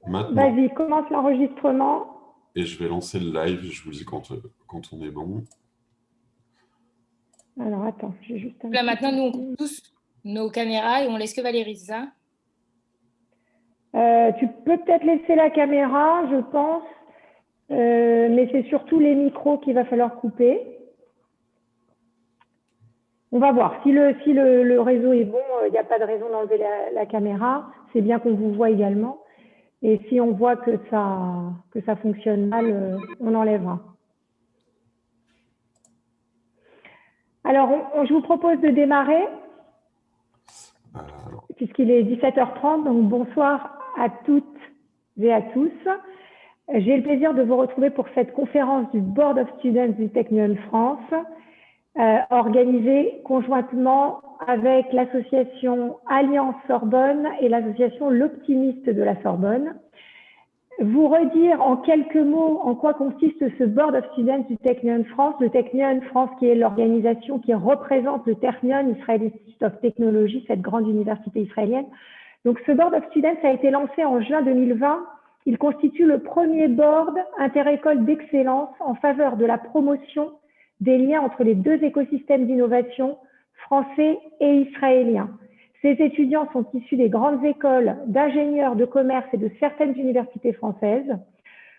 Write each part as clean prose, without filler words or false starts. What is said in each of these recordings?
Maintenant. Vas-y, commence l'enregistrement. Et je vais lancer le live. Je vous dis quand on est bon. Alors attends, j'ai juste un Là, petit maintenant, nous, on coupe souci. tous nos caméras et on laisse que Valérie, c'est ça? Tu peux peut-être laisser la caméra, je pense, mais c'est surtout les micros qu'il va falloir couper. On va voir. Si le réseau est bon, il n'y a pas de raison d'enlever la caméra. C'est bien qu'on vous voit également. Et si on voit que ça fonctionne mal, on enlèvera. Alors, je vous propose de démarrer, Alors, puisqu'il est 17h30. Donc, bonsoir à toutes et à tous. J'ai le plaisir de vous retrouver pour cette conférence du Board of Students du Technion France, organisée conjointement avec l'association Alliance Sorbonne et l'association L'Optimiste de la Sorbonne. Vous redire en quelques mots en quoi consiste ce Board of Students du Technion France. Le Technion France, qui est l'organisation qui représente le Technion, Israel Institute of Technology, cette grande université israélienne. Donc, ce Board of Students a été lancé en juin 2020. Il constitue le premier board interécole d'excellence en faveur de la promotion des liens entre les deux écosystèmes d'innovation français et israéliens. Ces étudiants sont issus des grandes écoles d'ingénieurs, de commerce et de certaines universités françaises.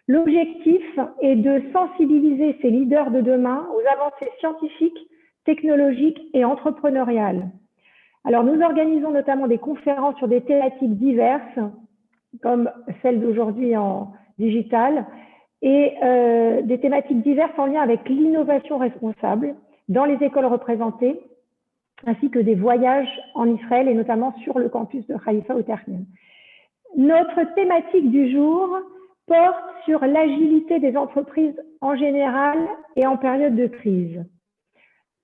L'objectif est de sensibiliser ces leaders de demain aux avancées scientifiques, technologiques et entrepreneuriales. Alors, nous organisons notamment des conférences sur des thématiques diverses, comme celle d'aujourd'hui en digital, et des thématiques diverses en lien avec l'innovation responsable dans les écoles représentées, ainsi que des voyages en Israël et notamment sur le campus de Haïfa au Technion. Notre thématique du jour porte sur l'agilité des entreprises en général et en période de crise.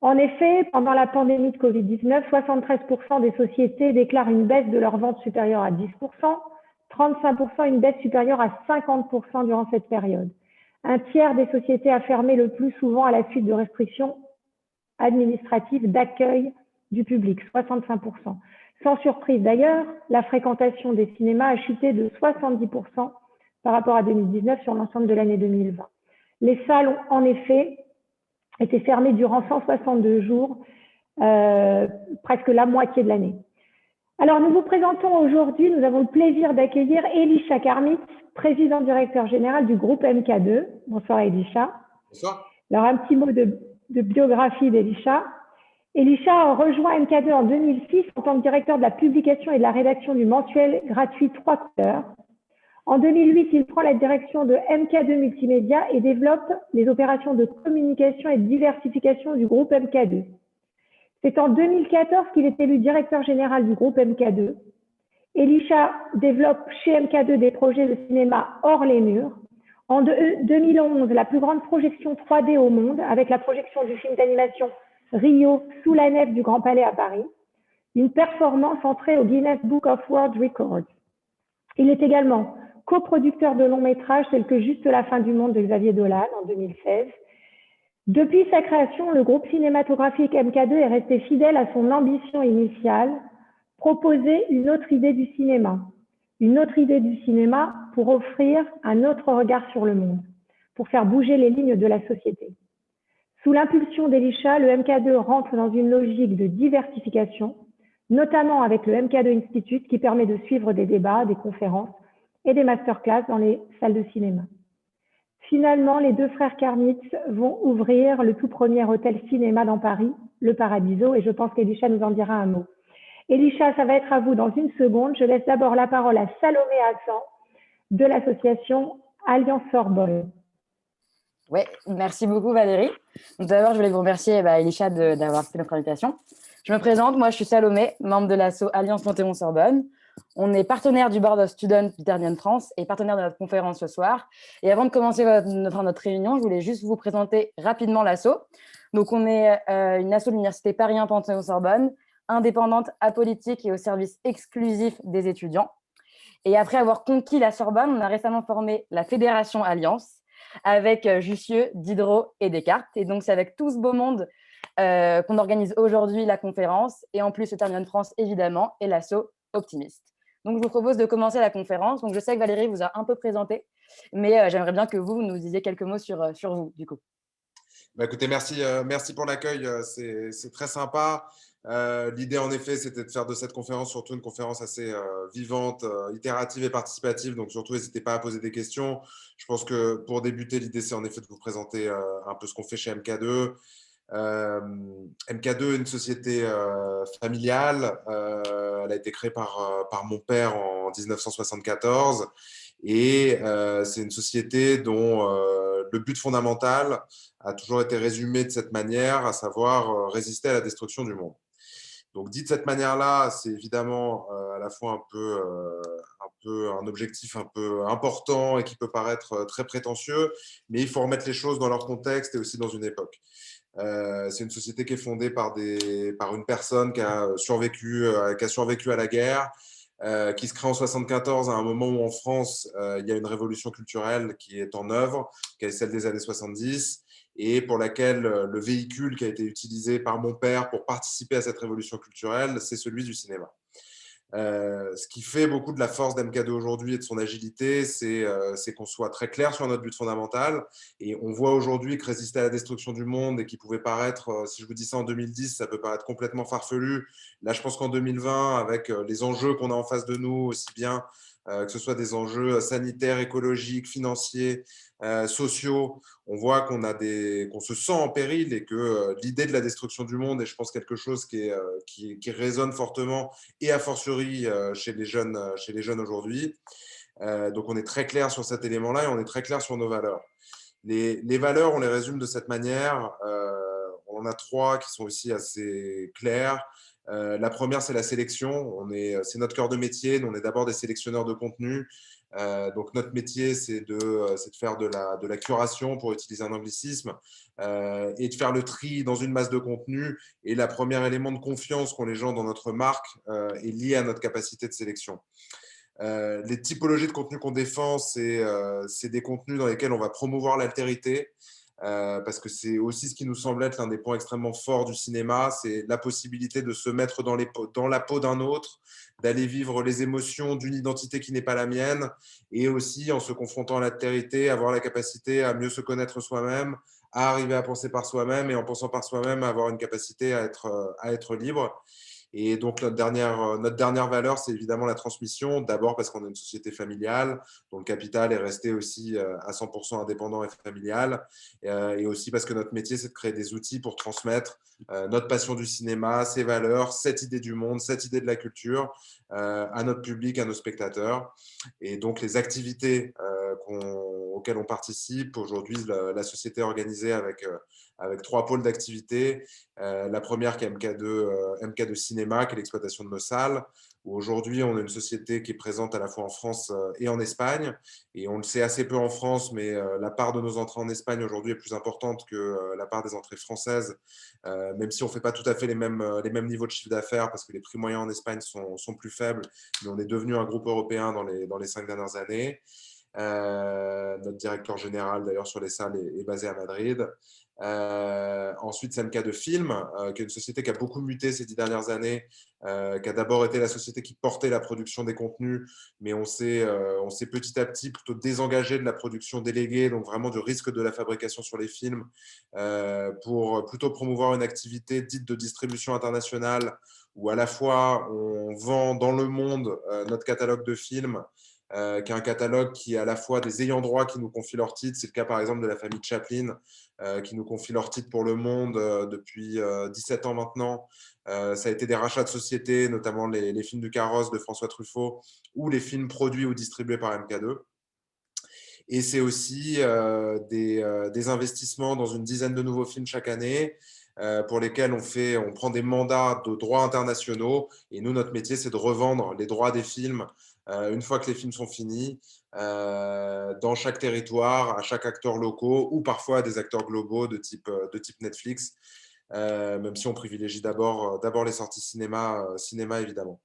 En effet, pendant la pandémie de Covid-19, 73% des sociétés déclarent une baisse de leurs ventes supérieure à 10%, 35% une baisse supérieure à 50% durant cette période. Un tiers des sociétés a fermé le plus souvent à la suite de restrictions administratives d'accueil du public, 65%. Sans surprise d'ailleurs, la fréquentation des cinémas a chuté de 70% par rapport à 2019 sur l'ensemble de l'année 2020. Les salles ont en effet été fermées durant 162 jours, presque la moitié de l'année. Alors, nous vous présentons aujourd'hui, nous avons le plaisir d'accueillir Elisha Karmitz, président directeur général du groupe MK2. Bonsoir Elisha. Bonsoir. Alors, un petit mot de biographie d'Elisha. Elisha a rejoint MK2 en 2006 en tant que directeur de la publication et de la rédaction du mensuel gratuit 3 couleurs. En 2008, il prend la direction de MK2 Multimédia et développe les opérations de communication et de diversification du groupe MK2. C'est en 2014 qu'il est élu directeur général du groupe MK2. Elisha développe chez MK2 des projets de cinéma hors les murs. En 2011, la plus grande projection 3D au monde, avec la projection du film d'animation Rio sous la nef du Grand Palais à Paris, une performance entrée au Guinness Book of World Records. Il est également coproducteur de longs métrages tels que Juste la fin du monde de Xavier Dolan en 2016. Depuis sa création, le groupe cinématographique MK2 est resté fidèle à son ambition initiale, proposer une autre idée du cinéma. Une autre idée du cinéma pour offrir un autre regard sur le monde, pour faire bouger les lignes de la société. Sous l'impulsion d'Elisha, le MK2 rentre dans une logique de diversification, notamment avec le MK2 Institute qui permet de suivre des débats, des conférences et des masterclass dans les salles de cinéma. Finalement, les deux frères Karmitz vont ouvrir le tout premier hôtel cinéma dans Paris, le Paradiso, et je pense qu'Elisha nous en dira un mot. Elisha, ça va être à vous dans une seconde. Je laisse d'abord la parole à Salomé Hassan de l'association Alliance Sorbonne. Oui, merci beaucoup Valérie. Donc, d'abord, je voulais vous remercier Elisha d'avoir fait notre invitation. Je me présente, moi je suis Salomé, membre de l'asso Alliance Panthéon-Sorbonne. On est partenaire du Board of Students du Technion France et partenaire de notre conférence ce soir. Et avant de commencer notre réunion, je voulais juste vous présenter rapidement l'asso. Donc on est une asso de l'Université Paris 1 Panthéon-Sorbonne, indépendante, apolitique et au service exclusif des étudiants. Et après avoir conquis la Sorbonne, on a récemment formé la Fédération Alliance avec Jussieu, Diderot et Descartes. Et donc, c'est avec tout ce beau monde qu'on organise aujourd'hui la conférence et en plus le Technion France, évidemment, et l'asso Optimiste. Donc, je vous propose de commencer la conférence. Donc, je sais que Valérie vous a un peu présenté, mais j'aimerais bien que vous nous disiez quelques mots sur vous, du coup. Bah, écoutez, merci pour l'accueil, c'est très sympa. L'idée, en effet, c'était de faire de cette conférence surtout une conférence assez vivante, itérative et participative. Donc, surtout, n'hésitez pas à poser des questions. Je pense que pour débuter, l'idée, c'est en effet de vous présenter un peu ce qu'on fait chez MK2. MK2 est une société familiale. Elle a été créée par mon père en 1974. Et c'est une société dont le but fondamental a toujours été résumé de cette manière, à savoir résister à la destruction du monde. Donc, dit de cette manière-là, c'est évidemment à la fois un objectif un peu important et qui peut paraître très prétentieux, mais il faut remettre les choses dans leur contexte et aussi dans une époque. C'est une société qui est fondée par une personne qui a survécu à la guerre, qui se crée en 1974 à un moment où en France, il y a une révolution culturelle qui est en œuvre, qui est celle des années 70, et pour laquelle le véhicule qui a été utilisé par mon père pour participer à cette révolution culturelle, c'est celui du cinéma. Ce qui fait beaucoup de la force d'MK2 aujourd'hui et de son agilité, c'est qu'on soit très clair sur notre but fondamental. Et on voit aujourd'hui que résister à la destruction du monde et qui pouvait paraître, si je vous dis ça en 2010, ça peut paraître complètement farfelu. Là, je pense qu'en 2020, avec les enjeux qu'on a en face de nous, aussi bien que ce soit des enjeux sanitaires, écologiques, financiers, sociaux, on voit qu'on se sent en péril et que l'idée de la destruction du monde est, je pense, quelque chose qui résonne fortement et a fortiori chez les jeunes aujourd'hui. Donc, on est très clair sur cet élément-là et on est très clair sur nos valeurs. Les valeurs, on les résume de cette manière. On en a 3 qui sont aussi assez claires. La première, c'est la sélection. C'est notre cœur de métier. Nous, on est d'abord des sélectionneurs de contenu. Donc, notre métier, c'est de faire de la curation, pour utiliser un anglicisme, et de faire le tri dans une masse de contenu. Et le premier élément de confiance qu'ont les gens dans notre marque est lié à notre capacité de sélection. Les typologies de contenu qu'on défend, c'est des contenus dans lesquels on va promouvoir l'altérité, parce que c'est aussi ce qui nous semble être l'un des points extrêmement forts du cinéma, c'est la possibilité de se mettre dans la peau d'un autre, d'aller vivre les émotions d'une identité qui n'est pas la mienne, et aussi en se confrontant à l'altérité, avoir la capacité à mieux se connaître soi-même, à arriver à penser par soi-même, et en pensant par soi-même, à avoir une capacité à être libre. Et donc, notre dernière valeur, c'est évidemment la transmission. D'abord parce qu'on est une société familiale, dont le capital est resté aussi à 100% indépendant et familial. Et aussi parce que notre métier, c'est de créer des outils pour transmettre notre passion du cinéma, ses valeurs, cette idée du monde, cette idée de la culture à notre public, à nos spectateurs. Et donc, les activités auxquelles on participe, aujourd'hui, la société est organisée avec 3 pôles d'activité. La première qui est MK2 Cinéma, qui est l'exploitation de nos salles, où aujourd'hui on a une société qui est présente à la fois en France et en Espagne, et on le sait assez peu en France, mais la part de nos entrées en Espagne aujourd'hui est plus importante que la part des entrées françaises, même si on ne fait pas tout à fait les mêmes niveaux de chiffre d'affaires, parce que les prix moyens en Espagne sont plus faibles, mais on est devenu un groupe européen dans les 5 dernières années. Notre directeur général d'ailleurs sur les salles est basé à Madrid. Ensuite, c'est MK2 Film, qui est une société qui a beaucoup muté ces 10 dernières années, qui a d'abord été la société qui portait la production des contenus, mais on s'est petit à petit plutôt désengagé de la production déléguée, donc vraiment du risque de la fabrication sur les films, pour plutôt promouvoir une activité dite de distribution internationale, où à la fois on vend dans le monde notre catalogue de films, qui est un catalogue qui est à la fois des ayants droit qui nous confient leurs titres. C'est le cas par exemple de la famille Chaplin, qui nous confie leurs titres pour le monde depuis 17 ans maintenant. Ça a été des rachats de sociétés, notamment les films du Carrosse de François Truffaut, ou les films produits ou distribués par MK2. Et c'est aussi des investissements dans une dizaine de nouveaux films chaque année, pour lesquels on prend des mandats de droits internationaux. Et nous, notre métier, c'est de revendre les droits des films une fois que les films sont finis, dans chaque territoire, à chaque acteur locaux ou parfois à des acteurs globaux de type Netflix, même si on privilégie d'abord les sorties cinéma évidemment.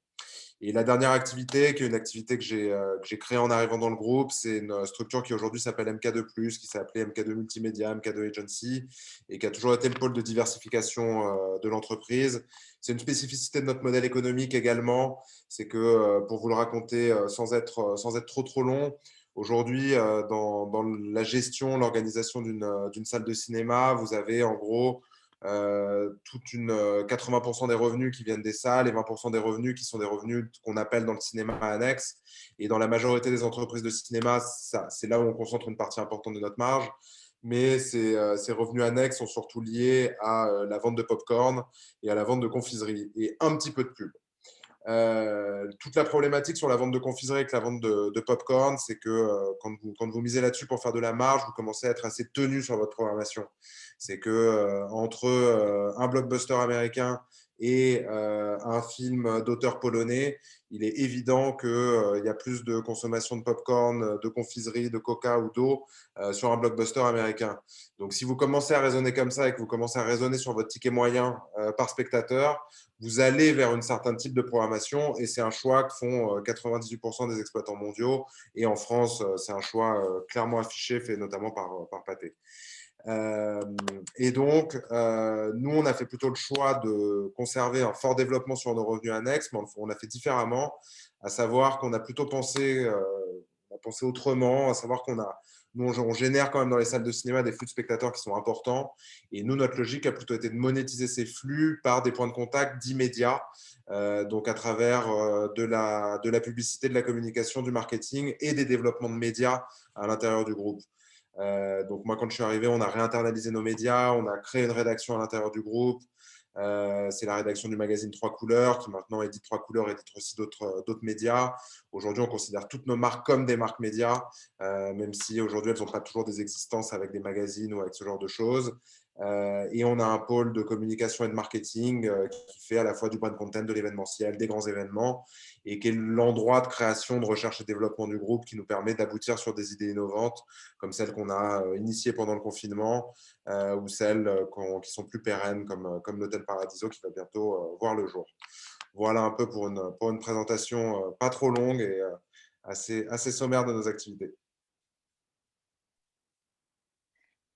Et la dernière activité, qui est une activité que j'ai créée en arrivant dans le groupe, c'est une structure qui aujourd'hui s'appelle MK2+, qui s'est appelée MK2 Multimédia, MK2 Agency, et qui a toujours été le pôle de diversification de l'entreprise. C'est une spécificité de notre modèle économique également, c'est que, pour vous le raconter sans être trop long, aujourd'hui, dans la gestion, l'organisation d'une salle de cinéma, vous avez en gros 80% des revenus qui viennent des salles et 20% des revenus qui sont des revenus qu'on appelle dans le cinéma annexe. Et dans la majorité des entreprises de cinéma, c'est là où on concentre une partie importante de notre marge. Mais ces revenus annexes sont surtout liés à la vente de popcorn et à la vente de confiserie et un petit peu de pub. Toute la problématique sur la vente de confiserie avec la vente de popcorn, c'est que quand vous misez là-dessus pour faire de la marge, vous commencez à être assez tenu sur votre programmation. C'est que entre un blockbuster américain et un film d'auteur polonais, il est évident qu'il y a plus de consommation de popcorn, de confiserie, de coca ou d'eau sur un blockbuster américain. Donc si vous commencez à raisonner comme ça et que vous commencez à raisonner sur votre ticket moyen par spectateur, vous allez vers un certain type de programmation et c'est un choix que font 98% des exploitants mondiaux. Et en France, c'est un choix clairement affiché, fait notamment par Pathé. Et donc, nous, on a fait plutôt le choix de conserver un fort développement sur nos revenus annexes, mais on l'a fait différemment, à savoir qu'on a plutôt pensé autrement, à savoir nous, on génère quand même dans les salles de cinéma des flux de spectateurs qui sont importants. Et nous, notre logique a plutôt été de monétiser ces flux par des points de contact dits médias, donc à travers de la publicité, de la communication, du marketing et des développements de médias à l'intérieur du groupe. Donc moi, quand je suis arrivé, on a réinternalisé nos médias, on a créé une rédaction à l'intérieur du groupe. C'est la rédaction du magazine Trois Couleurs, qui maintenant édite Trois Couleurs, édite aussi d'autres médias. Aujourd'hui, on considère toutes nos marques comme des marques médias, même si aujourd'hui, elles n'ont pas toujours des existences avec des magazines ou avec ce genre de choses. Et on a un pôle de communication et de marketing qui fait à la fois du brand content, de l'événementiel, des grands événements, et qui est l'endroit de création, de recherche et développement du groupe qui nous permet d'aboutir sur des idées innovantes, comme celles qu'on a initiées pendant le confinement, ou celles qui sont plus pérennes, comme l'Hôtel Paradiso, qui va bientôt voir le jour. Voilà un peu pour une présentation pas trop longue et assez sommaire de nos activités.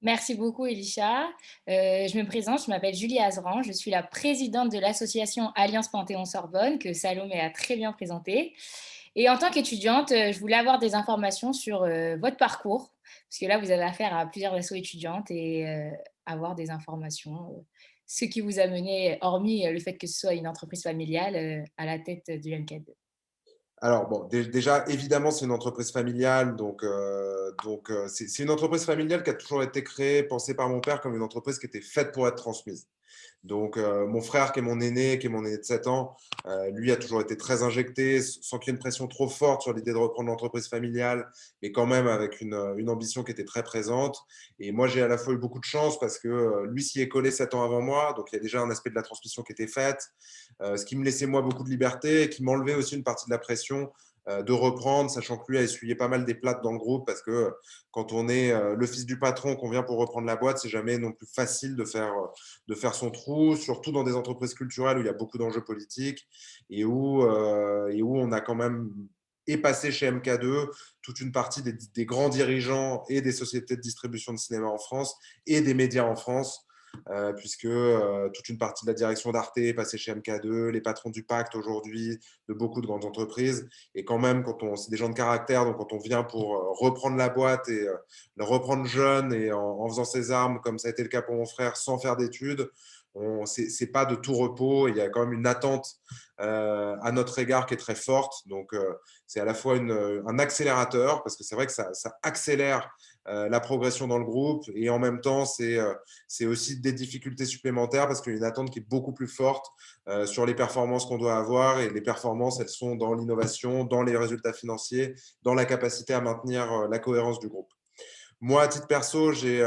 Merci beaucoup, Elisha. Je me présente, je m'appelle Julie Azran, je suis la présidente de l'association Alliance Panthéon-Sorbonne, que Salomé a très bien présentée. Et en tant qu'étudiante, je voulais avoir des informations sur votre parcours, parce que là, vous avez affaire à plusieurs assos étudiantes et avoir des informations, ce qui vous a mené, hormis le fait que ce soit une entreprise familiale, à la tête du MK2. Alors, bon, déjà, évidemment, c'est une entreprise familiale. Donc, c'est une entreprise familiale qui a toujours été créée, pensée par mon père comme une entreprise qui était faite pour être transmise. Donc, mon frère, qui est mon aîné de 7 ans, lui a toujours été très injecté, sans qu'il y ait une pression trop forte sur l'idée de reprendre l'entreprise familiale, mais quand même avec une ambition qui était très présente. Et moi, j'ai à la fois eu beaucoup de chance parce que lui s'y est collé 7 ans avant moi. Donc, il y a déjà un aspect de la transmission qui était faite, ce qui me laissait moi beaucoup de liberté et qui m'enlevait aussi une partie de la pression de reprendre, sachant que lui a essuyé pas mal des plates dans le groupe parce que quand on est le fils du patron, qu'on vient pour reprendre la boîte, c'est jamais non plus facile de faire son trou, surtout dans des entreprises culturelles où il y a beaucoup d'enjeux politiques et où on a quand même passé chez MK2 toute une partie des grands dirigeants et des sociétés de distribution de cinéma en France et des médias en France. Puisque toute une partie de la direction d'Arte est passée chez MK2, les patrons du Pacte aujourd'hui, de beaucoup de grandes entreprises. Et quand même, c'est des gens de caractère, donc quand on vient pour reprendre la boîte et le reprendre jeune et en faisant ses armes, comme ça a été le cas pour mon frère, sans faire d'études, c'est pas de tout repos. Il y a quand même une attente à notre égard qui est très forte. Donc, c'est à la fois un accélérateur, parce que c'est vrai que ça accélère la progression dans le groupe, et en même temps, c'est aussi des difficultés supplémentaires parce qu'il y a une attente qui est beaucoup plus forte sur les performances qu'on doit avoir. Et les performances, elles sont dans l'innovation, dans les résultats financiers, dans la capacité à maintenir la cohérence du groupe. Moi, à titre perso, j'ai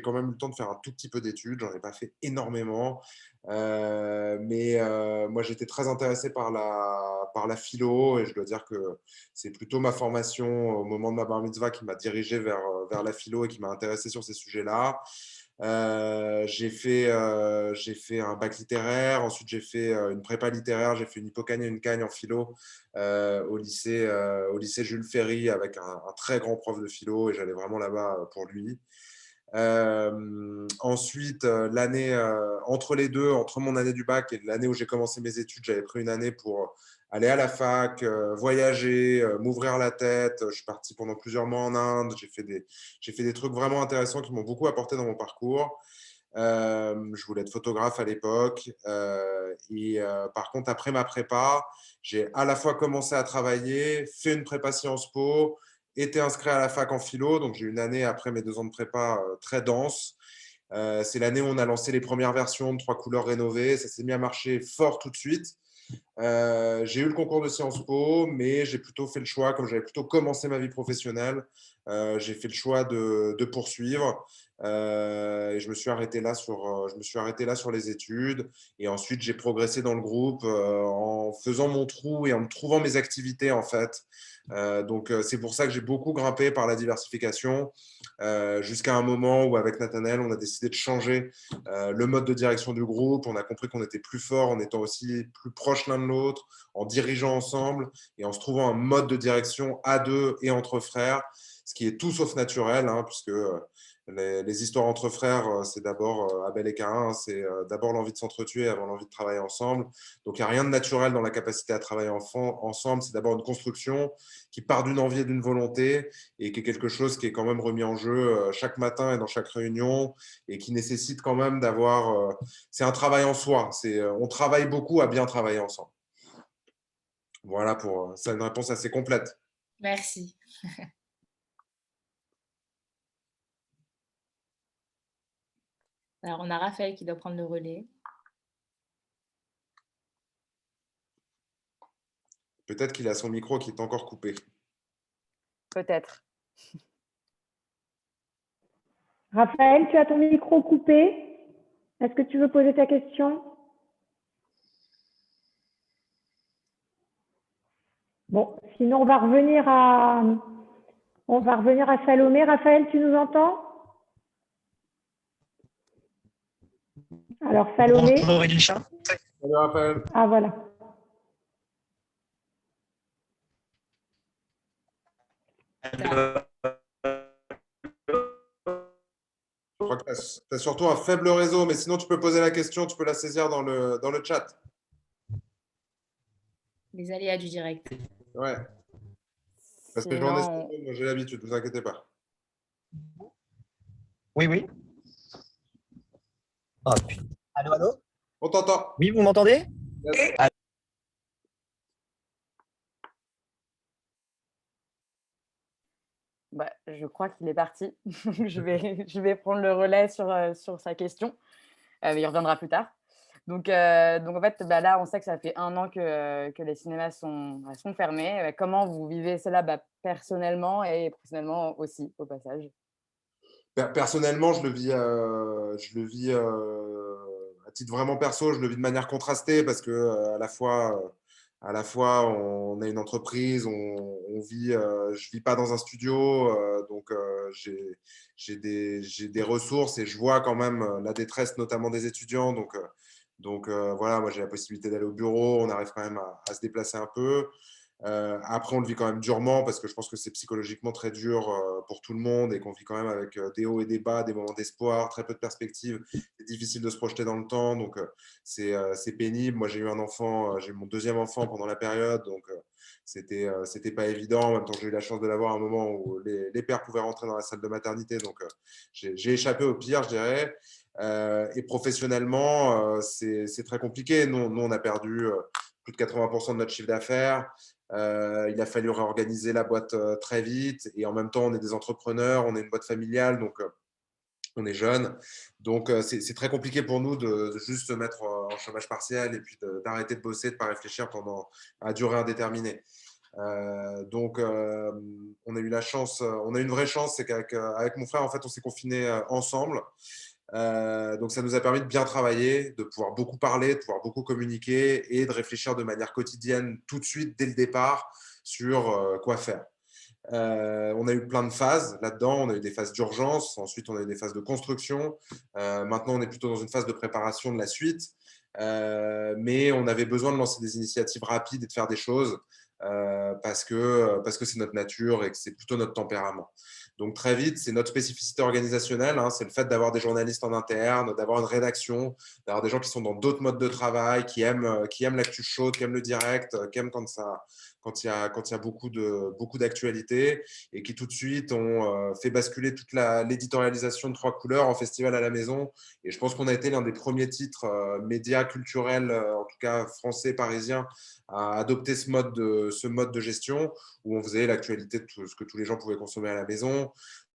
quand même eu le temps de faire un tout petit peu d'études. J'en ai pas fait énormément. Mais moi, j'étais très intéressé par la philo, et je dois dire que c'est plutôt ma formation au moment de ma bar mitzvah qui m'a dirigé vers la philo et qui m'a intéressé sur ces sujets-là. J'ai fait un bac littéraire, ensuite j'ai fait une prépa littéraire, j'ai fait une hypocagne et une cagne en philo au lycée Jules Ferry avec un très grand prof de philo et j'allais vraiment là-bas pour lui. Ensuite, entre les deux, entre mon année du bac et l'année où j'ai commencé mes études, j'avais pris une année pour aller à la fac, voyager, m'ouvrir la tête. Je suis parti pendant plusieurs mois en Inde. J'ai fait des trucs vraiment intéressants qui m'ont beaucoup apporté dans mon parcours. Je voulais être photographe à l'époque. Par contre, après ma prépa, j'ai à la fois commencé à travailler, fait une prépa Sciences Po, été inscrit à la fac en philo. Donc, j'ai eu une année après mes 2 ans de prépa très dense. C'est l'année où on a lancé les premières versions de 3 couleurs rénovées. Ça s'est mis à marcher fort tout de suite. J'ai eu le concours de Sciences Po, mais j'ai plutôt fait le choix, comme j'avais plutôt commencé ma vie professionnelle, j'ai fait le choix de poursuivre. Et je me suis arrêté là sur les études. Et ensuite, j'ai progressé dans le groupe en faisant mon trou et en me trouvant mes activités, en fait. C'est pour ça que j'ai beaucoup grimpé par la diversification jusqu'à un moment où, avec Nathanaël, on a décidé de changer le mode de direction du groupe. On a compris qu'on était plus fort en étant aussi plus proches l'un de l'autre, en dirigeant ensemble et en se trouvant un mode de direction à deux et entre frères, ce qui est tout sauf naturel, hein, puisque les histoires entre frères, c'est d'abord Abel et Caïn, hein, c'est d'abord l'envie de s'entretuer avant l'envie de travailler ensemble. Donc, il n'y a rien de naturel dans la capacité à travailler ensemble. C'est d'abord une construction qui part d'une envie et d'une volonté et qui est quelque chose qui est quand même remis en jeu chaque matin et dans chaque réunion et qui nécessite quand même d'avoir… c'est un travail en soi. On travaille beaucoup à bien travailler ensemble. Voilà, c'est une réponse assez complète. Merci. Alors, on a Raphaël qui doit prendre le relais. Peut-être qu'il a son micro qui est encore coupé. Peut-être. Raphaël, tu as ton micro coupé. Est-ce que tu veux poser ta question? Bon, sinon on va revenir à Salomé. Raphaël, tu nous entends? Alors Salomé. Bonjour Elisha. Salut Raphaël. Ah voilà. Je crois que tu as surtout un faible réseau, mais sinon tu peux poser la question, tu peux la saisir dans le chat. Les aléas du direct. Ouais. Parce que j'en ai j'ai l'habitude, ne vous inquiétez pas. Oui, oui. Oh, putain. Allô, allô? On t'entend. Oui, vous m'entendez? Yes. Bah, je crois qu'il est parti. je vais prendre le relais sur sa question. Il reviendra plus tard. Donc en fait, là, on sait que ça fait 1 an que les cinémas sont fermés. Comment vous vivez cela personnellement et professionnellement aussi, au passage? Personnellement, je le vis à titre vraiment perso, je le vis de manière contrastée parce que à la fois, on a une entreprise, je vis pas dans un studio, donc j'ai des ressources et je vois quand même la détresse, notamment des étudiants. Voilà, moi j'ai la possibilité d'aller au bureau, on arrive quand même à se déplacer un peu. Après, on le vit quand même durement parce que je pense que c'est psychologiquement très dur pour tout le monde et qu'on vit quand même avec des hauts et des bas, des moments d'espoir, très peu de perspectives. C'est difficile de se projeter dans le temps, donc c'est pénible. Moi, j'ai eu un enfant, j'ai eu mon 2e enfant pendant la période, donc c'était pas évident. En même temps, j'ai eu la chance de l'avoir à un moment où les pères pouvaient rentrer dans la salle de maternité, donc j'ai échappé au pire, je dirais. Et professionnellement, c'est très compliqué. Nous, on a perdu plus de 80% de notre chiffre d'affaires. Il a fallu réorganiser la boîte très vite et en même temps, on est des entrepreneurs, on est une boîte familiale, donc on est jeunes. Donc, c'est très compliqué pour nous de juste se mettre en chômage partiel et puis d'arrêter de bosser, de ne pas réfléchir à durée indéterminée. On a eu la chance, on a une vraie chance, c'est qu'avec mon frère, en fait, on s'est confinés ensemble. Donc, ça nous a permis de bien travailler, de pouvoir beaucoup parler, de pouvoir beaucoup communiquer et de réfléchir de manière quotidienne tout de suite, dès le départ, sur quoi faire. On a eu plein de phases là-dedans. On a eu des phases d'urgence, ensuite on a eu des phases de construction. Maintenant, on est plutôt dans une phase de préparation de la suite. Mais on avait besoin de lancer des initiatives rapides et de faire des choses parce que c'est notre nature et que c'est plutôt notre tempérament. Donc très vite, c'est notre spécificité organisationnelle, hein, c'est le fait d'avoir des journalistes en interne, d'avoir une rédaction, d'avoir des gens qui sont dans d'autres modes de travail, qui aiment l'actu chaude, qui aiment le direct, qui aiment quand il y a beaucoup d'actualités et qui tout de suite ont fait basculer toute l'éditorialisation de Trois Couleurs en festival à la maison. Et je pense qu'on a été l'un des premiers titres médias culturels, en tout cas français, parisiens, à adopter ce mode de gestion où on faisait l'actualité de tout ce que tous les gens pouvaient consommer à la maison.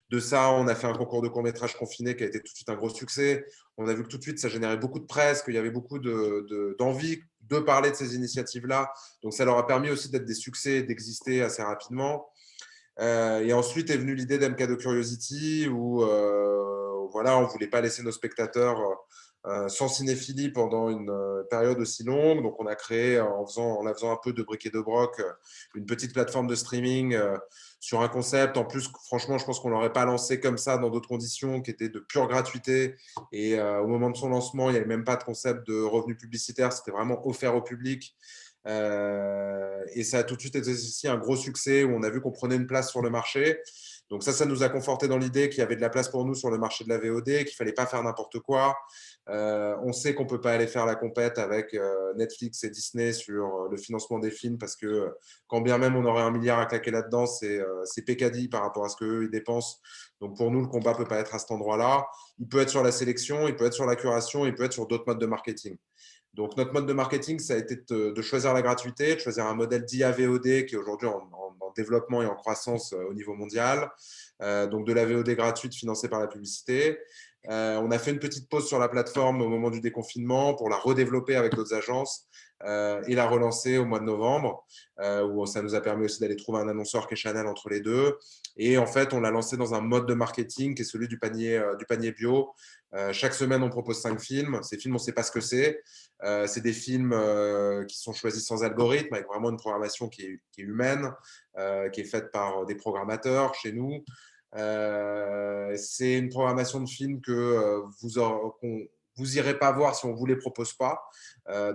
De ça, on a fait un concours de court-métrage confiné qui a été tout de suite un gros succès. On a vu que tout de suite, ça générait beaucoup de presse, qu'il y avait beaucoup d'envie de parler de ces initiatives-là. Donc, ça leur a permis aussi d'être des succès et d'exister assez rapidement. Et ensuite est venue l'idée d'MK2 Curiosity où voilà, on ne voulait pas laisser nos spectateurs sans cinéphilie pendant une période aussi longue. Donc, on a créé, en la faisant un peu de bric et de broc, une petite plateforme de streaming sur un concept. En plus, franchement, je pense qu'on ne l'aurait pas lancé comme ça dans d'autres conditions qui étaient de pure gratuité. Et au moment de son lancement, il n'y avait même pas de concept de revenus publicitaires. C'était vraiment offert au public. Et ça a tout de suite été aussi un gros succès où on a vu qu'on prenait une place sur le marché. Donc ça nous a conforté dans l'idée qu'il y avait de la place pour nous sur le marché de la VOD, qu'il ne fallait pas faire n'importe quoi. On sait qu'on ne peut pas aller faire la compète avec Netflix et Disney sur le financement des films parce que quand bien même on aurait 1 milliard à claquer là-dedans, c'est pécadille par rapport à ce qu'eux ils dépensent. Donc pour nous, le combat ne peut pas être à cet endroit-là. Il peut être sur la sélection, il peut être sur la curation, il peut être sur d'autres modes de marketing. Donc, notre mode de marketing, ça a été de choisir la gratuité, de choisir un modèle d'IA-VOD qui est aujourd'hui en développement et en croissance au niveau mondial. Donc, de la VOD gratuite financée par la publicité. On a fait une petite pause sur la plateforme au moment du déconfinement pour la redévelopper avec d'autres agences et la relancer au mois de novembre, où ça nous a permis aussi d'aller trouver un annonceur qui est Chanel entre les deux. Et en fait, on l'a lancé dans un mode de marketing qui est celui du panier bio. Chaque semaine, on propose 5 films. Ces films, on ne sait pas ce que c'est. C'est des films qui sont choisis sans algorithme, avec vraiment une programmation qui est humaine, qui est faite par des programmateurs chez nous. C'est une programmation de films que vous n'irez pas voir si on ne vous les propose pas.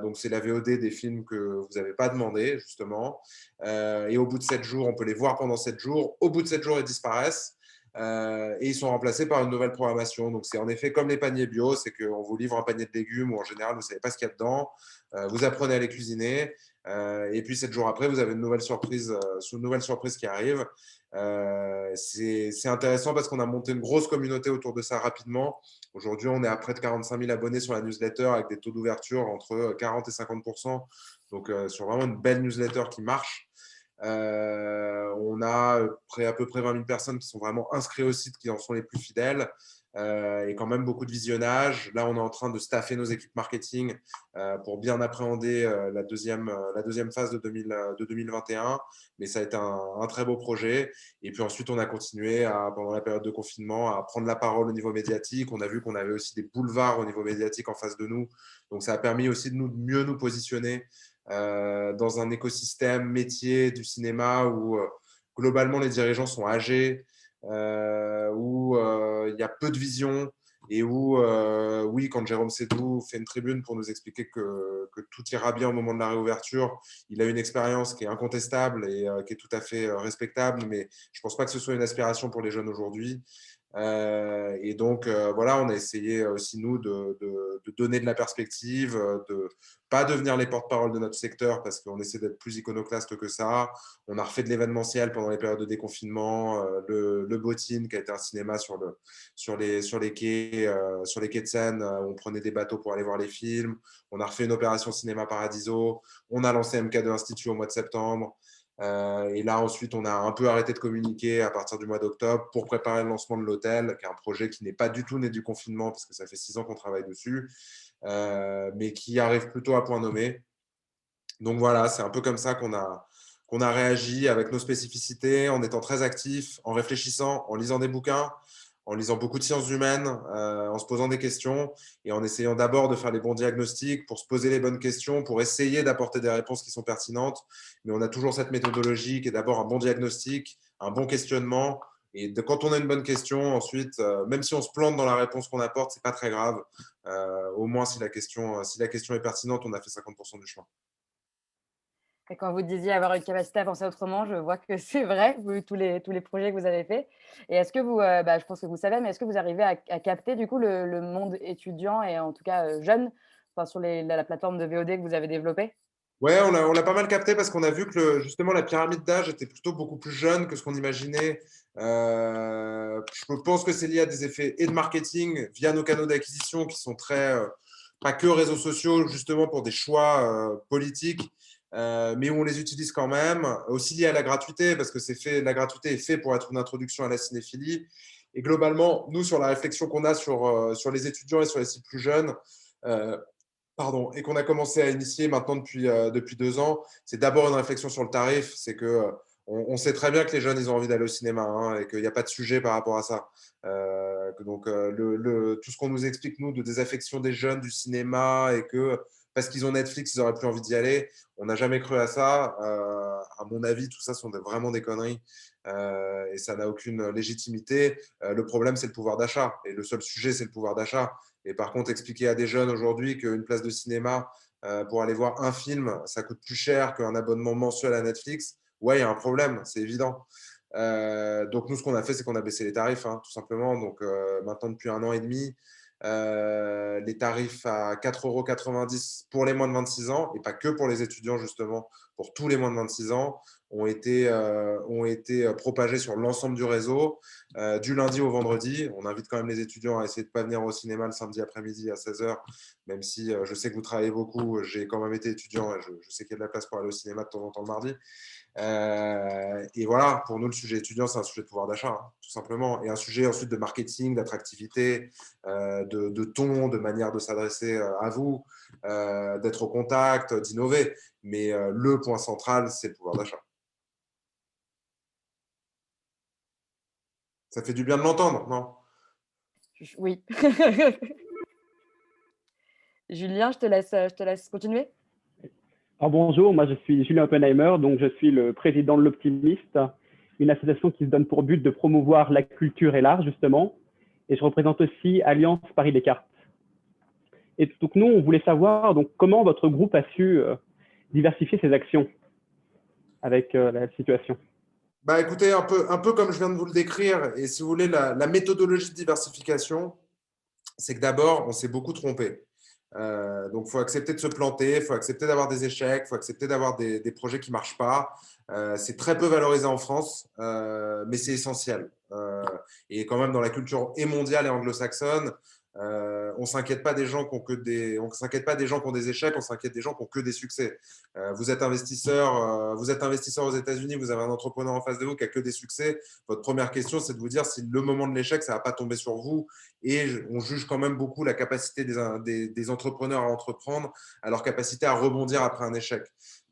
Donc, c'est la VOD des films que vous n'avez pas demandé, justement. Et au bout de 7 jours, on peut les voir pendant 7 jours. Au bout de 7 jours, ils disparaissent. Et ils sont remplacés par une nouvelle programmation. Donc, c'est en effet comme les paniers bio, c'est qu'on vous livre un panier de légumes où en général, vous ne savez pas ce qu'il y a dedans. Vous apprenez à les cuisiner. Et puis, 7 jours après, vous avez une nouvelle surprise qui arrive. C'est intéressant parce qu'on a monté une grosse communauté autour de ça rapidement. Aujourd'hui, on est à près de 45 000 abonnés sur la newsletter avec des taux d'ouverture entre 40 et 50%. Donc, sur vraiment une belle newsletter qui marche. On a à peu près 20 000 personnes qui sont vraiment inscrites au site, qui en sont les plus fidèles. Et quand même beaucoup de visionnage. Là, on est en train de staffer nos équipes marketing pour bien appréhender la deuxième phase de 2021. Mais ça a été un très beau projet. Et puis ensuite, on a continué pendant la période de confinement à prendre la parole au niveau médiatique. On a vu qu'on avait aussi des boulevards au niveau médiatique en face de nous. Donc, ça a permis aussi de mieux nous positionner dans un écosystème métier du cinéma où globalement les dirigeants sont âgés, où il y a peu de vision et où, oui, quand Jérôme Sédou fait une tribune pour nous expliquer que tout ira bien au moment de la réouverture, il a une expérience qui est incontestable et qui est tout à fait respectable, mais je ne pense pas que ce soit une aspiration pour les jeunes aujourd'hui. Et donc, voilà, on a essayé aussi, nous, de donner de la perspective, de pas devenir les porte-parole de notre secteur parce qu'on essaie d'être plus iconoclaste que ça. On a refait de l'événementiel pendant les périodes de déconfinement, le Bottine, qui a été un cinéma sur les quais de Seine, où on prenait des bateaux pour aller voir les films. On a refait une opération Cinéma Paradiso. On a lancé MK2 Institut au mois de septembre. Et là, ensuite, on a un peu arrêté de communiquer à partir du mois d'octobre pour préparer le lancement de l'hôtel, qui est un projet qui n'est pas du tout né du confinement, parce que ça fait 6 ans qu'on travaille dessus, mais qui arrive plutôt à point nommé. Donc voilà, c'est un peu comme ça qu'on a réagi avec nos spécificités, en étant très actifs, en réfléchissant, en lisant des bouquins, en lisant beaucoup de sciences humaines, en se posant des questions et en essayant d'abord de faire les bons diagnostics pour se poser les bonnes questions, pour essayer d'apporter des réponses qui sont pertinentes. Mais on a toujours cette méthodologie qui est d'abord un bon diagnostic, un bon questionnement. Et quand on a une bonne question, ensuite, même si on se plante dans la réponse qu'on apporte, c'est pas très grave. Au moins, si la question est pertinente, on a fait 50% du chemin. Et quand vous disiez avoir une capacité à penser autrement, je vois que c'est vrai, vu tous les projets que vous avez faits. Et est-ce que vous, je pense que vous savez, mais est-ce que vous arrivez à capter du coup le monde étudiant et en tout cas jeune, enfin, sur la plateforme de VOD que vous avez développée? Ouais, on l'a pas mal capté parce qu'on a vu que justement la pyramide d'âge était plutôt beaucoup plus jeune que ce qu'on imaginait. Je pense que c'est lié à des effets et de marketing via nos canaux d'acquisition qui sont très, pas que réseaux sociaux, justement pour des choix politiques, mais où on les utilise quand même. Aussi lié à la gratuité parce que la gratuité est faite pour être une introduction à la cinéphilie. Et globalement, nous, sur la réflexion qu'on a sur les étudiants et sur les sites plus jeunes, pardon, et qu'on a commencé à initier maintenant depuis 2 ans, c'est d'abord une réflexion sur le tarif. C'est que on sait très bien que les jeunes, ils ont envie d'aller au cinéma, hein, et qu'il n'y a pas de sujet par rapport à ça. Donc, tout ce qu'on nous explique, nous, de désaffection des jeunes du cinéma et que parce qu'ils ont Netflix, ils n'auraient plus envie d'y aller, on n'a jamais cru à ça. À mon avis, tout ça sont vraiment des conneries, et ça n'a aucune légitimité. Le problème, c'est le pouvoir d'achat. Et le seul sujet, c'est le pouvoir d'achat. Et par contre, expliquer à des jeunes aujourd'hui qu'une place de cinéma pour aller voir un film, ça coûte plus cher qu'un abonnement mensuel à Netflix, ouais, il y a un problème, c'est évident. Donc, nous, ce qu'on a fait, c'est qu'on a baissé les tarifs, hein, tout simplement. Donc, maintenant, depuis 1 an et demi, les tarifs à 4,90 € pour les moins de 26 ans, et pas que pour les étudiants, justement, pour tous les moins de 26 ans, ont été propagés sur l'ensemble du réseau, du lundi au vendredi. On invite quand même les étudiants à essayer de ne pas venir au cinéma le samedi après-midi à 16 h, même si je sais que vous travaillez beaucoup. J'ai quand même été étudiant et je sais qu'il y a de la place pour aller au cinéma de temps en temps le mardi. Et voilà, pour nous, le sujet étudiant, c'est un sujet de pouvoir d'achat, hein, tout simplement. Et un sujet ensuite de marketing, d'attractivité, de ton, de manière de s'adresser à vous, d'être au contact, d'innover. Mais le point central, c'est le pouvoir d'achat. Ça fait du bien de l'entendre, non? Oui. Julien, je te laisse continuer. Alors bonjour, moi je suis Julien Oppenheimer, donc je suis le président de l'Optimiste, une association qui se donne pour but de promouvoir la culture et l'art justement, et je représente aussi Alliance Paris Descartes. Et donc nous, on voulait savoir donc comment votre groupe a su diversifier ses actions avec la situation. Bah, écoutez, un peu comme je viens de vous le décrire, et si vous voulez, la méthodologie de diversification, c'est que d'abord, on s'est beaucoup trompé. Donc, il faut accepter de se planter, il faut accepter d'avoir des échecs, il faut accepter d'avoir des projets qui ne marchent pas. C'est très peu valorisé en France, mais c'est essentiel. Et quand même, dans la culture et mondiale et anglo-saxonne, on ne s'inquiète pas des gens qui ont on s'inquiète pas des gens qui ont des échecs, on s'inquiète des gens qui ont que des succès. Vous êtes investisseur aux États-Unis, vous avez un entrepreneur en face de vous qui a que des succès. Votre première question, c'est de vous dire si le moment de l'échec, ça ne va pas tomber sur vous. Et on juge quand même beaucoup la capacité des entrepreneurs à entreprendre, à leur capacité à rebondir après un échec.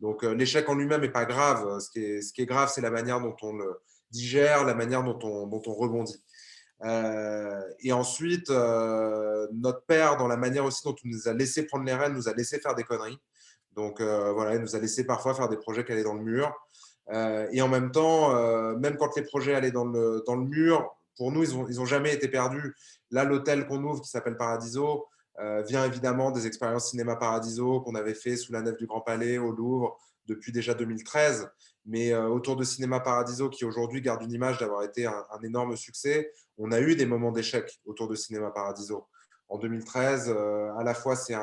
Donc, l'échec en lui-même n'est pas grave. Ce qui est grave, c'est la manière dont on le digère, la manière dont on rebondit. Et ensuite, notre père, dans la manière aussi dont il nous a laissé prendre les rênes, nous a laissé faire des conneries. Donc, voilà, il nous a laissé parfois faire des projets qui allaient dans le mur. Et en même temps, même quand les projets allaient dans le mur, pour nous, ils ont jamais été perdus. Là, l'hôtel qu'on ouvre, qui s'appelle Paradiso, vient évidemment des expériences Cinéma Paradiso qu'on avait fait sous la nef du Grand Palais, au Louvre, depuis déjà 2013. Mais autour de Cinéma Paradiso, qui aujourd'hui garde une image d'avoir été un énorme succès, on a eu des moments d'échec autour de Cinéma Paradiso. En 2013, à la fois, c'est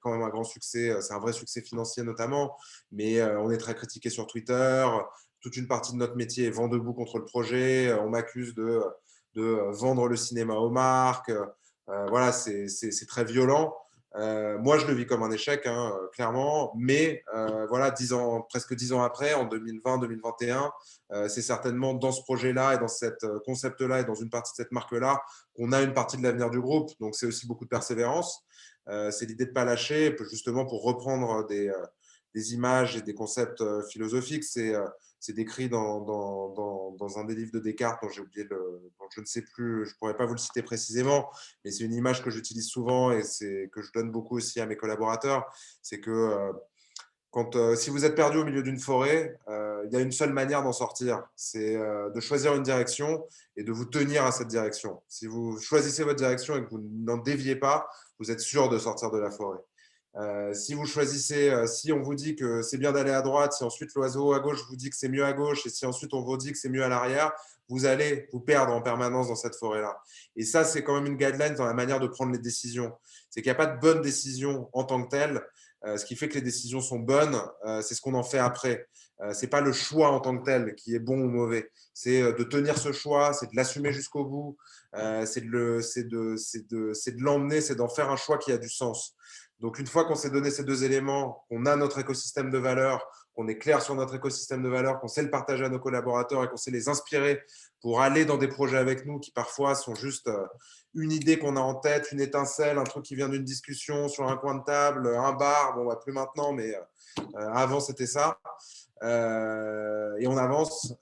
quand même un grand succès, c'est un vrai succès financier notamment, mais on est très critiqué sur Twitter. Toute une partie de notre métier est vent debout contre le projet. On m'accuse de vendre le cinéma aux marques. Voilà, c'est très violent. Moi, je le vis comme un échec, hein, clairement. Mais voilà, presque 10 ans après, en 2020-2021, c'est certainement dans ce projet-là et dans ce concept-là et dans une partie de cette marque-là qu'on a une partie de l'avenir du groupe. Donc, c'est aussi beaucoup de persévérance. C'est l'idée de ne pas lâcher, justement pour reprendre des images et des concepts philosophiques. C'est décrit dans un des livres de Descartes dont j'ai oublié dont je ne sais plus, je ne pourrais pas vous le citer précisément, mais c'est une image que j'utilise souvent et que je donne beaucoup aussi à mes collaborateurs. C'est que si vous êtes perdu au milieu d'une forêt, il y a une seule manière d'en sortir, c'est de choisir une direction et de vous tenir à cette direction. Si vous choisissez votre direction et que vous n'en déviez pas, vous êtes sûr de sortir de la forêt. Si vous choisissez, si on vous dit que c'est bien d'aller à droite, si ensuite l'oiseau à gauche vous dit que c'est mieux à gauche, et si ensuite on vous dit que c'est mieux à l'arrière, vous allez vous perdre en permanence dans cette forêt-là. Et ça, c'est quand même une guideline dans la manière de prendre les décisions. C'est qu'il n'y a pas de bonne décision en tant que telle. Ce qui fait que les décisions sont bonnes, c'est ce qu'on en fait après. Ce n'est pas le choix en tant que tel qui est bon ou mauvais. C'est de tenir ce choix, c'est de l'assumer jusqu'au bout, c'est de l'emmener, c'est d'en faire un choix qui a du sens. Donc, une fois qu'on s'est donné ces deux éléments, qu'on a notre écosystème de valeurs, qu'on est clair sur notre écosystème de valeurs, qu'on sait le partager à nos collaborateurs et qu'on sait les inspirer pour aller dans des projets avec nous qui parfois sont juste une idée qu'on a en tête, une étincelle, un truc qui vient d'une discussion sur un coin de table, un bar, bon, plus maintenant, mais avant c'était ça. Et on avance,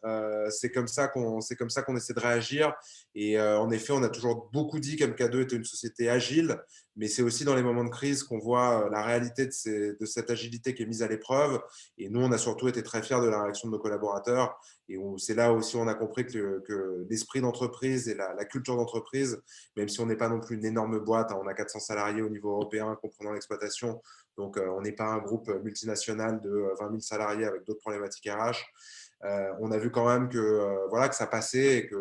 c'est comme ça qu'on essaie de réagir. Et en effet, on a toujours beaucoup dit qu'MK2 était une société agile, mais c'est aussi dans les moments de crise qu'on voit la réalité de cette agilité qui est mise à l'épreuve. Et nous, on a surtout été très fiers de la réaction de nos collaborateurs. Et c'est là aussi où on a compris que l'esprit d'entreprise et la culture d'entreprise, même si on n'est pas non plus une énorme boîte, hein, on a 400 salariés au niveau européen, comprenant l'exploitation. Donc, on n'est pas un groupe multinational de 20 000 salariés avec d'autres problématiques RH. On a vu quand même que ça passait et que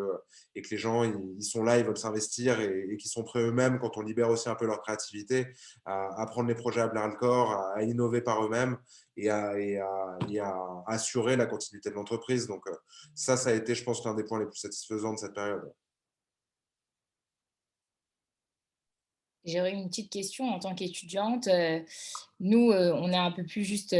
les gens, ils sont là, ils veulent s'investir et qu'ils sont prêts eux-mêmes, quand on libère aussi un peu leur créativité, à prendre les projets à bras le corps, à innover par eux-mêmes et à assurer la continuité de l'entreprise. Donc, ça a été, je pense, l'un des points les plus satisfaisants de cette période. J'aurais une petite question en tant qu'étudiante. Nous, on est un peu plus juste,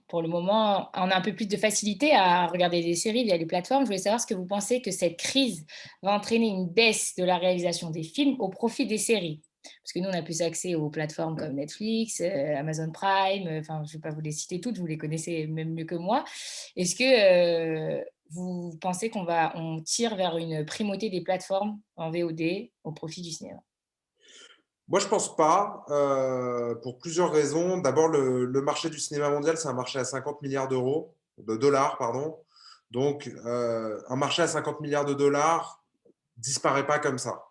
pour le moment, on a un peu plus de facilité à regarder des séries via les plateformes. Je voulais savoir ce que vous pensez que cette crise va entraîner une baisse de la réalisation des films au profit des séries. Parce que nous, on a plus accès aux plateformes comme Netflix, Amazon Prime, je ne vais pas vous les citer toutes, vous les connaissez même mieux que moi. Est-ce que vous pensez on tire vers une primauté des plateformes en VOD au profit du cinéma? Moi, je ne pense pas, pour plusieurs raisons. D'abord, le marché du cinéma mondial, c'est un marché à 50 milliards de dollars, pardon. Donc, un marché à 50 milliards de dollars disparaît pas comme ça.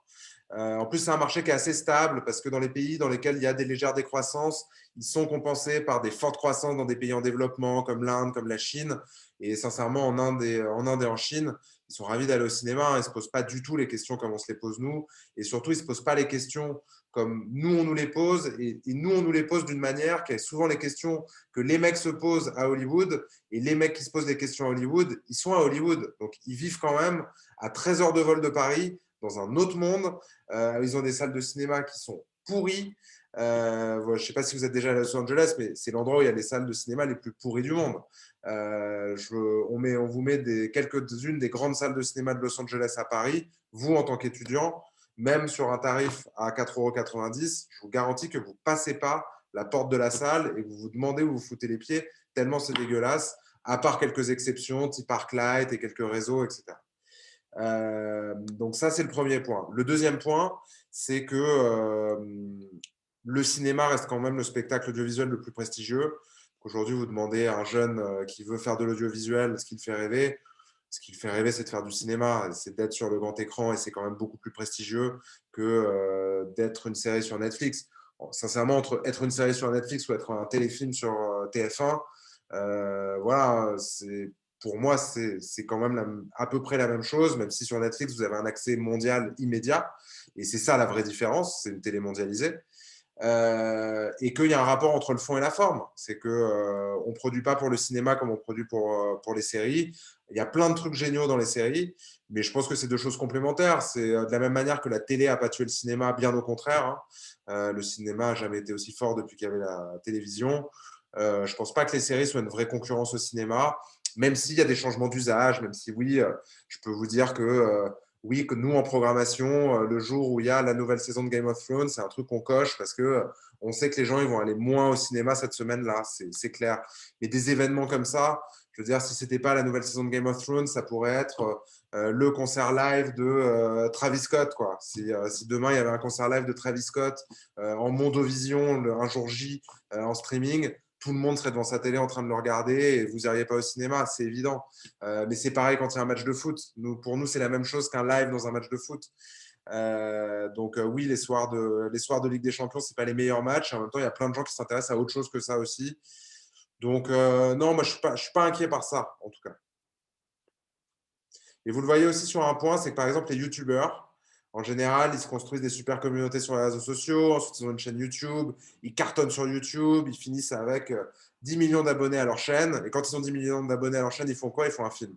En plus, c'est un marché qui est assez stable parce que dans les pays dans lesquels il y a des légères décroissances, ils sont compensés par des fortes croissances dans des pays en développement comme l'Inde, comme la Chine. Et sincèrement, en Inde et en Chine, ils sont ravis d'aller au cinéma. Ils ne se posent pas du tout les questions comme on se les pose nous. Et surtout, ils ne se posent pas les questions comme nous, on nous les pose. Et nous, on nous les pose d'une manière qui est souvent les questions que les mecs se posent à Hollywood. Et les mecs qui se posent des questions à Hollywood, ils sont à Hollywood. Donc, ils vivent quand même à 13 heures de vol de Paris, dans un autre monde. Ils ont des salles de cinéma qui sont pourries. Je ne sais pas si vous êtes déjà à Los Angeles, mais c'est l'endroit où il y a les salles de cinéma les plus pourries du monde. On vous met quelques-unes des grandes salles de cinéma de Los Angeles à Paris. Vous, en tant qu'étudiant, même sur un tarif à 4,90 €, je vous garantis que vous ne passez pas la porte de la salle et vous vous demandez où vous foutez les pieds, tellement c'est dégueulasse, à part quelques exceptions, type ArcLight et quelques réseaux, etc. Donc ça, c'est le premier point. Le deuxième point, c'est que le cinéma reste quand même le spectacle audiovisuel le plus prestigieux. Aujourd'hui, vous demandez à un jeune qui veut faire de l'audiovisuel ce qui le fait rêver. Ce qui le fait rêver, c'est de faire du cinéma, c'est d'être sur le grand écran et c'est quand même beaucoup plus prestigieux que d'être une série sur Netflix. Bon, sincèrement, entre être une série sur Netflix ou être un téléfilm sur TF1, pour moi, c'est quand même à peu près la même chose, même si sur Netflix, vous avez un accès mondial immédiat. Et c'est ça la vraie différence, c'est une télé mondialisée. Et qu'il y a un rapport entre le fond et la forme. C'est qu'on ne produit pas pour le cinéma comme on produit pour les séries. Il y a plein de trucs géniaux dans les séries, mais je pense que c'est deux choses complémentaires. C'est de la même manière que la télé n'a pas tué le cinéma, bien au contraire. Le cinéma n'a jamais été aussi fort depuis qu'il y avait la télévision. Je ne pense pas que les séries soient une vraie concurrence au cinéma, même s'il y a des changements d'usage, même si oui, je peux vous dire que oui, que nous en programmation, le jour où il y a la nouvelle saison de Game of Thrones, c'est un truc qu'on coche parce que on sait que les gens ils vont aller moins au cinéma cette semaine-là, c'est clair. Mais des événements comme ça, je veux dire, si c'était pas la nouvelle saison de Game of Thrones, ça pourrait être le concert live de Travis Scott, quoi. Si demain il y avait un concert live de Travis Scott en Mondovision un jour J en streaming, tout le monde serait devant sa télé en train de le regarder et vous n'iriez pas au cinéma, c'est évident. Mais c'est pareil quand il y a un match de foot. Pour nous, c'est la même chose qu'un live dans un match de foot. Donc oui, les soirs de Ligue des Champions, ce n'est pas les meilleurs matchs. En même temps, il y a plein de gens qui s'intéressent à autre chose que ça aussi. Donc non, moi, je ne suis pas inquiet par ça, en tout cas. Et vous le voyez aussi sur un point, c'est que par exemple, les youtubeurs, en général, ils se construisent des super communautés sur les réseaux sociaux. Ensuite, ils ont une chaîne YouTube. Ils cartonnent sur YouTube. Ils finissent avec 10 millions d'abonnés à leur chaîne. Et quand ils ont 10 millions d'abonnés à leur chaîne, ils font quoi? Ils font un film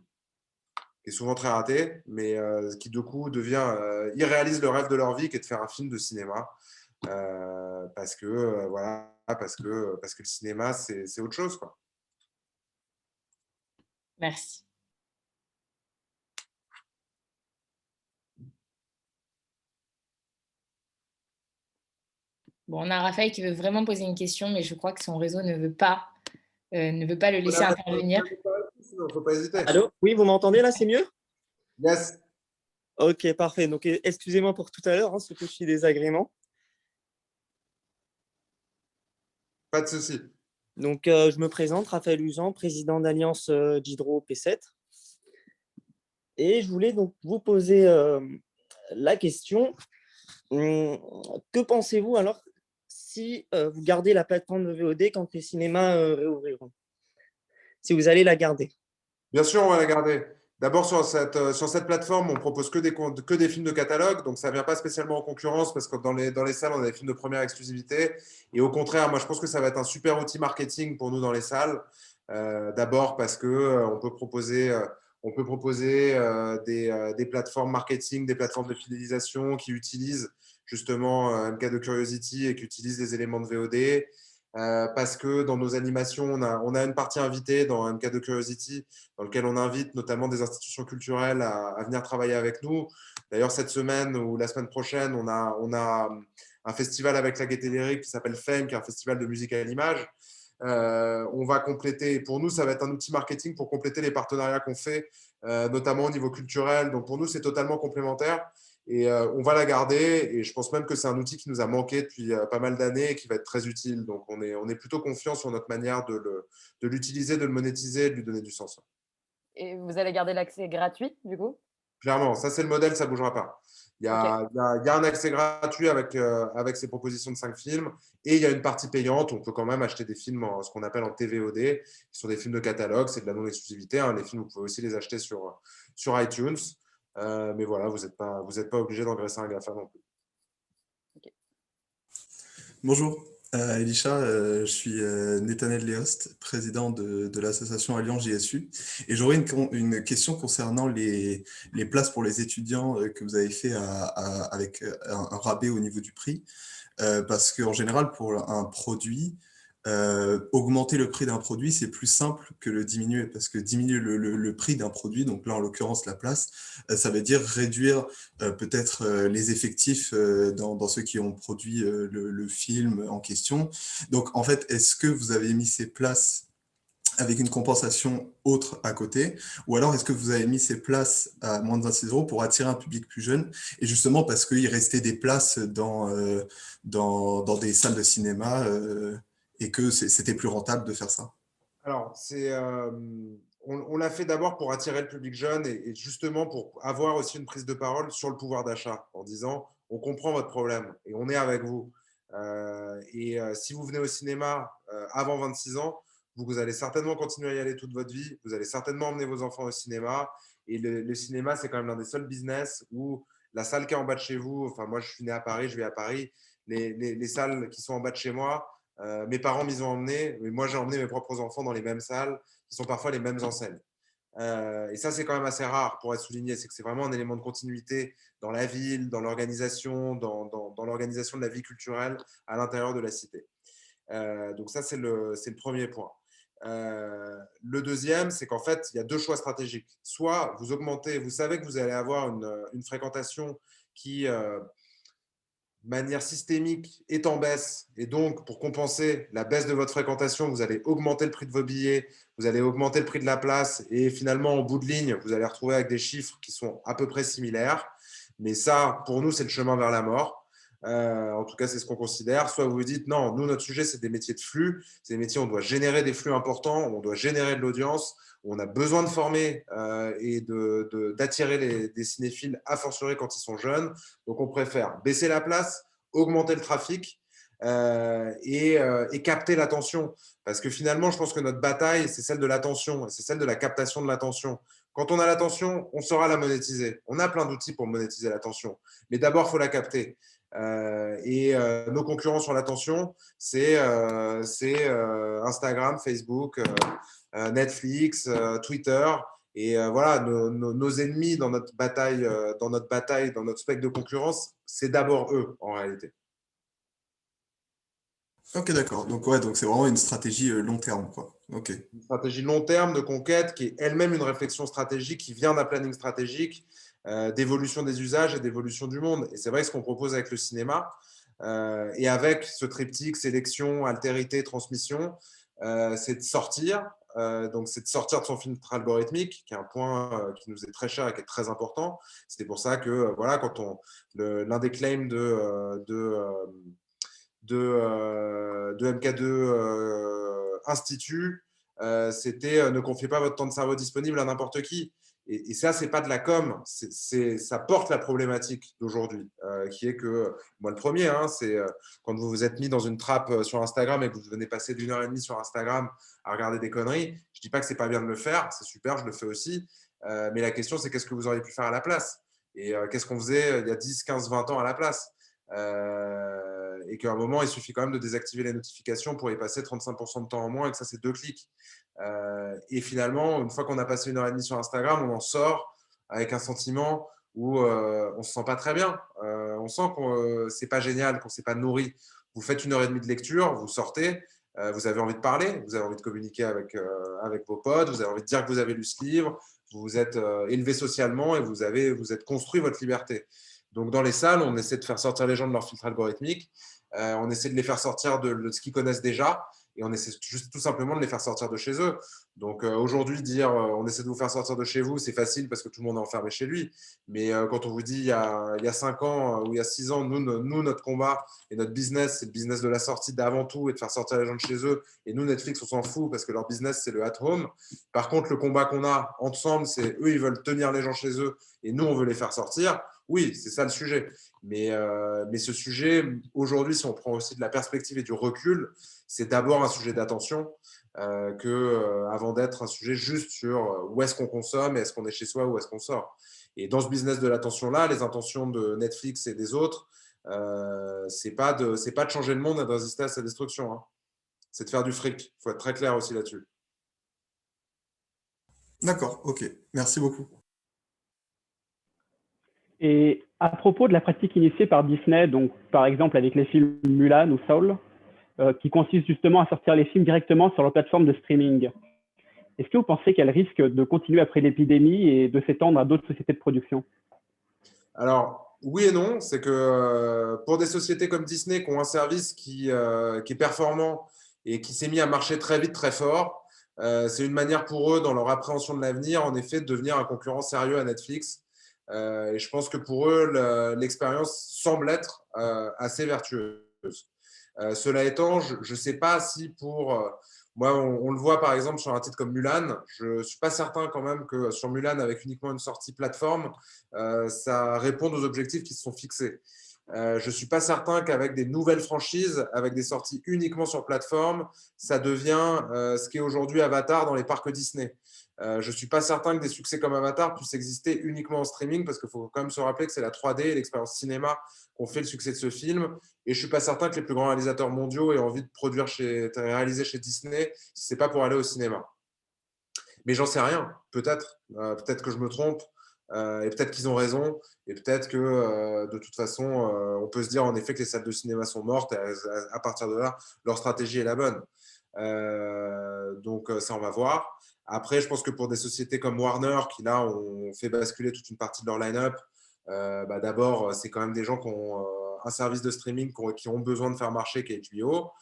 qui est souvent très raté, mais qui du coup devient… ils réalisent le rêve de leur vie qui est de faire un film de cinéma. Parce que le cinéma, c'est autre chose, quoi. Merci. Bon, on a Raphaël qui veut vraiment poser une question, mais je crois que son réseau ne veut pas le laisser intervenir. Il ne faut pas hésiter. Allô? Oui, vous m'entendez là, c'est mieux? Yes. Ok, parfait. Donc, excusez-moi pour tout à l'heure, ce petit désagrément. Pas de souci. Donc, je me présente, Raphaël Uzan, président d'Alliance Gidro P7. Et je voulais donc vous poser la question. Que pensez-vous alors si vous gardez la plateforme de VOD quand les cinémas réouvriront? Si vous allez la garder? Bien sûr, on va la garder. D'abord, sur cette plateforme, on propose que des films de catalogue. Donc, ça ne vient pas spécialement en concurrence parce que dans les salles, on a des films de première exclusivité. Et au contraire, moi, je pense que ça va être un super outil marketing pour nous dans les salles. D'abord parce qu'on peut proposer, des plateformes marketing, des plateformes de fidélisation qui utilisent justement MK de Curiosity et qui utilisent des éléments de VOD. Parce que dans nos animations, on a une partie invitée dans MK de Curiosity, dans lequel on invite notamment des institutions culturelles à venir travailler avec nous. D'ailleurs, cette semaine ou la semaine prochaine, on a un festival avec la Gaîté Lyrique qui s'appelle Fame, qui est un festival de musique à l'image. On va compléter, pour nous, ça va être un outil marketing pour compléter les partenariats qu'on fait, notamment au niveau culturel. Donc, pour nous, c'est totalement complémentaire. Et on va la garder et je pense même que c'est un outil qui nous a manqué depuis pas mal d'années et qui va être très utile. Donc, on est plutôt confiant sur notre manière de l'utiliser, de le monétiser et de lui donner du sens. Et vous allez garder l'accès gratuit, du coup? Clairement, ça c'est le modèle, ça ne bougera pas. Il y a un accès gratuit avec ces propositions de 5 films et il y a une partie payante. On peut quand même acheter des films, ce qu'on appelle en TVOD, qui sont des films de catalogue, c'est de la non-exclusivité. Les films, vous pouvez aussi les acheter sur iTunes. Mais voilà, vous n'êtes pas obligé d'engraisser un GAFA non plus. Okay. Bonjour, Elisha, je suis Nethanel Léost, président de l'association Alliance JSU. Et j'aurais une question concernant les places pour les étudiants que vous avez fait avec un rabais au niveau du prix. Parce qu'en général, pour un produit, augmenter le prix d'un produit, c'est plus simple que le diminuer, parce que diminuer le prix d'un produit, donc là en l'occurrence la place, ça veut dire réduire peut-être les effectifs dans ceux qui ont produit le film en question. Donc en fait, est-ce que vous avez mis ces places avec une compensation autre à côté, ou alors est-ce que vous avez mis ces places à moins de 26 € pour attirer un public plus jeune, et justement parce qu'il restait des places dans des salles de cinéma et que c'était plus rentable de faire ça? Alors, on l'a fait d'abord pour attirer le public jeune et justement pour avoir aussi une prise de parole sur le pouvoir d'achat en disant on comprend votre problème et on est avec vous. Si vous venez au cinéma avant 26 ans, vous allez certainement continuer à y aller toute votre vie. Vous allez certainement emmener vos enfants au cinéma. Et le cinéma, c'est quand même l'un des seuls business où la salle qui est en bas de chez vous, enfin moi je suis né à Paris, je vais à Paris, les salles qui sont en bas de chez moi, mes parents m'y ont emmené, mais moi j'ai emmené mes propres enfants dans les mêmes salles qui sont parfois les mêmes enseignes. Et ça, c'est quand même assez rare pour être souligné. C'est que c'est vraiment un élément de continuité dans la ville, dans l'organisation, dans l'organisation de la vie culturelle à l'intérieur de la cité. Donc ça, c'est le premier point. Le deuxième, c'est qu'en fait, il y a deux choix stratégiques. Soit vous augmentez, vous savez que vous allez avoir une fréquentation qui… de manière systémique est en baisse et donc pour compenser la baisse de votre fréquentation, vous allez augmenter le prix de vos billets, vous allez augmenter le prix de la place et finalement en bout de ligne, vous allez retrouver avec des chiffres qui sont à peu près similaires. Mais ça, pour nous, c'est le chemin vers la mort. En tout cas, c'est ce qu'on considère. Soit vous vous dites, non, nous, notre sujet, c'est des métiers de flux. C'est des métiers où on doit générer des flux importants, on doit générer de l'audience, où on a besoin de former et d'attirer des cinéphiles, a fortiori quand ils sont jeunes. Donc, on préfère baisser la place, augmenter le trafic et capter l'attention. Parce que finalement, je pense que notre bataille, c'est celle de l'attention, et c'est celle de la captation de l'attention. Quand on a l'attention, on saura la monétiser. On a plein d'outils pour monétiser l'attention. Mais d'abord, il faut la capter. Nos concurrents sur l'attention, c'est Instagram, Facebook, Netflix, Twitter. Et voilà, nos ennemis dans notre bataille, dans notre spectre de concurrence, c'est d'abord eux, en réalité. Ok, d'accord. Donc, ouais, donc c'est vraiment une stratégie long terme, quoi. Ok. Une stratégie long terme de conquête qui est elle-même une réflexion stratégique, qui vient d'un planning stratégique, d'évolution des usages et d'évolution du monde. Et c'est vrai que ce qu'on propose avec le cinéma et avec ce triptyque sélection, altérité, transmission, c'est de sortir. Donc, c'est de sortir de son filtre algorithmique, qui est un point qui nous est très cher et qui est très important. C'est pour ça que, voilà, quand l'un des claims de MK2 Institut, c'était ne confiez pas votre temps de cerveau disponible à n'importe qui. Et ça, c'est pas de la com, ça porte la problématique d'aujourd'hui, qui est que, moi le premier, c'est quand vous vous êtes mis dans une trappe sur Instagram et que vous venez passer d'1h30 sur Instagram à regarder des conneries, je dis pas que c'est pas bien de le faire, c'est super, je le fais aussi, mais la question, c'est qu'est-ce que vous auriez pu faire à la place? Et qu'est-ce qu'on faisait il y a 10, 15, 20 ans à la place? Et qu'à un moment, il suffit quand même de désactiver les notifications pour y passer 35% de temps en moins, et que ça, c'est 2 clics. Et finalement, une fois qu'on a passé 1h30 sur Instagram, on en sort avec un sentiment où on ne se sent pas très bien. On sent que c'est pas génial, qu'on ne s'est pas nourri. Vous faites 1h30 de lecture, vous sortez, vous avez envie de parler, vous avez envie de communiquer avec vos potes, vous avez envie de dire que vous avez lu ce livre, vous vous êtes élevé socialement et vous êtes construit votre liberté. Donc, dans les salles, on essaie de faire sortir les gens de leur filtre algorithmique. On essaie de les faire sortir de ce qu'ils connaissent déjà et on essaie juste tout simplement de les faire sortir de chez eux. Donc, aujourd'hui, dire on essaie de vous faire sortir de chez vous, c'est facile parce que tout le monde est enfermé chez lui. Mais quand on vous dit il y a 5 ans ou il y a 6 ans, nous, notre combat et notre business, c'est le business de la sortie d'avant tout et de faire sortir les gens de chez eux. Et nous, Netflix, on s'en fout parce que leur business, c'est le at-home. Par contre, le combat qu'on a ensemble, c'est eux, ils veulent tenir les gens chez eux et nous, on veut les faire sortir. Oui, c'est ça le sujet. Mais ce sujet, aujourd'hui, si on prend aussi de la perspective et du recul, c'est d'abord un sujet d'attention avant d'être un sujet juste sur où est-ce qu'on consomme et est-ce qu'on est chez soi ou est-ce qu'on sort. Et dans ce business de l'attention-là, les intentions de Netflix et des autres, c'est pas de changer le monde et de résister à sa destruction. C'est de faire du fric. Il faut être très clair aussi là-dessus. D'accord, ok. Merci beaucoup. Et à propos de la pratique initiée par Disney, donc par exemple avec les films Mulan ou Soul, qui consiste justement à sortir les films directement sur leur plateforme de streaming, est-ce que vous pensez qu'elle risque de continuer après l'épidémie et de s'étendre à d'autres sociétés de production? Alors, oui et non. C'est que pour des sociétés comme Disney qui ont un service qui est performant et qui s'est mis à marcher très vite, très fort, c'est une manière pour eux, dans leur appréhension de l'avenir, en effet, de devenir un concurrent sérieux à Netflix. Et je pense que pour eux, l'expérience semble être assez vertueuse. Cela étant, je ne sais pas si moi, on le voit par exemple sur un titre comme Mulan. Je ne suis pas certain quand même que sur Mulan, avec uniquement une sortie plateforme, ça réponde aux objectifs qui se sont fixés. Je ne suis pas certain qu'avec des nouvelles franchises, avec des sorties uniquement sur plateforme, ça devient ce qu'est aujourd'hui Avatar dans les parcs Disney. Je ne suis pas certain que des succès comme Avatar puissent exister uniquement en streaming parce qu'il faut quand même se rappeler que c'est la 3D et l'expérience cinéma qu'on fait le succès de ce film. Et je ne suis pas certain que les plus grands réalisateurs mondiaux aient envie de réaliser chez Disney si ce n'est pas pour aller au cinéma. Mais j'en sais rien, peut-être. Peut-être que je me trompe. Et peut-être qu'ils ont raison, et peut-être que de toute façon, on peut se dire en effet que les salles de cinéma sont mortes, et à partir de là, leur stratégie est la bonne. Donc ça, on va voir. Après, je pense que pour des sociétés comme Warner, qui là ont fait basculer toute une partie de leur line-up, d'abord, c'est quand même des gens qui ont un service de streaming qui ont besoin de faire marcher, qui est HBO.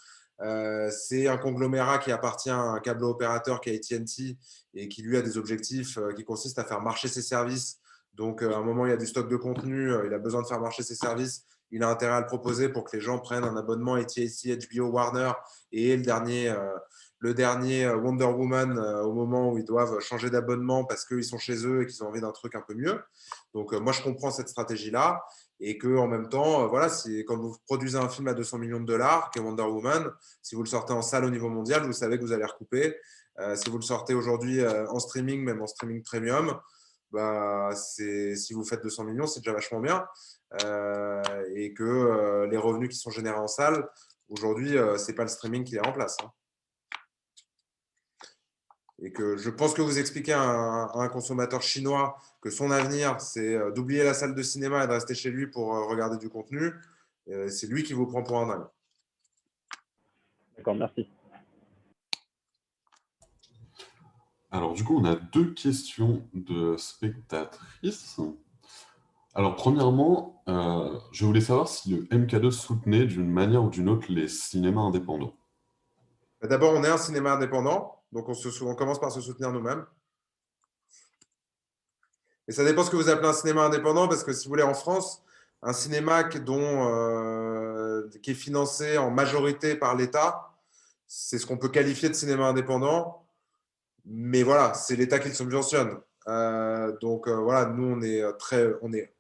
C'est un conglomérat qui appartient à un câble opérateur qui est AT&T et qui lui a des objectifs qui consistent à faire marcher ses services Donc, à un moment, il y a du stock de contenu, il a besoin de faire marcher ses services, il a intérêt à le proposer pour que les gens prennent un abonnement AT&T, HBO, Warner et le dernier Wonder Woman au moment où ils doivent changer d'abonnement parce qu'ils sont chez eux et qu'ils ont envie d'un truc un peu mieux. Donc, moi, je comprends cette stratégie-là et qu'en même temps, voilà, quand vous produisez un film à 200 millions de dollars, qui est Wonder Woman, si vous le sortez en salle au niveau mondial, vous savez que vous allez recouper. Si vous le sortez aujourd'hui en streaming, même en streaming premium, bah, si vous faites 200 millions, c'est déjà vachement bien. Et que les revenus qui sont générés en salle, aujourd'hui, ce n'est pas le streaming qui les remplace. Hein. Et que je pense que vous expliquez à un consommateur chinois que son avenir, c'est d'oublier la salle de cinéma et de rester chez lui pour regarder du contenu, c'est lui qui vous prend pour un dingue. D'accord, merci. Alors, du coup, on a 2 questions de spectatrices. Alors, premièrement, je voulais savoir si le MK2 soutenait d'une manière ou d'une autre les cinémas indépendants. D'abord, on est un cinéma indépendant, donc on commence par se soutenir nous-mêmes. Et ça dépend ce que vous appelez un cinéma indépendant, parce que si vous voulez, en France, un cinéma qui est financé en majorité par l'État, c'est ce qu'on peut qualifier de cinéma indépendant. Mais voilà, c'est l'État qui le subventionne. Donc voilà, nous, on est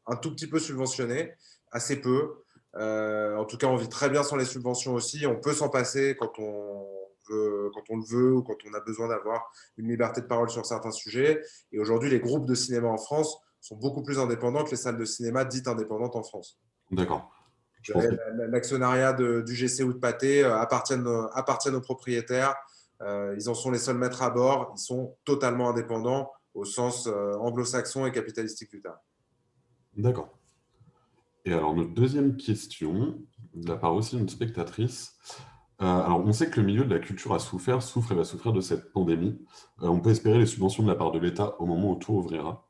un tout petit peu subventionné, assez peu. En tout cas, on vit très bien sans les subventions aussi. On peut s'en passer quand on le veut ou quand on a besoin d'avoir une liberté de parole sur certains sujets. Et aujourd'hui, les groupes de cinéma en France sont beaucoup plus indépendants que les salles de cinéma dites indépendantes en France. D'accord. L'actionnariat du GC ou de Pathé appartiennent aux propriétaires. Ils en sont les seuls maîtres à bord. Ils sont totalement indépendants au sens anglo-saxon et capitalistique du terme. D'accord. Et alors, notre deuxième question, de la part aussi d'une spectatrice. Alors, on sait que le milieu de la culture souffre et va souffrir de cette pandémie. On peut espérer les subventions de la part de l'État au moment où tout ouvrira.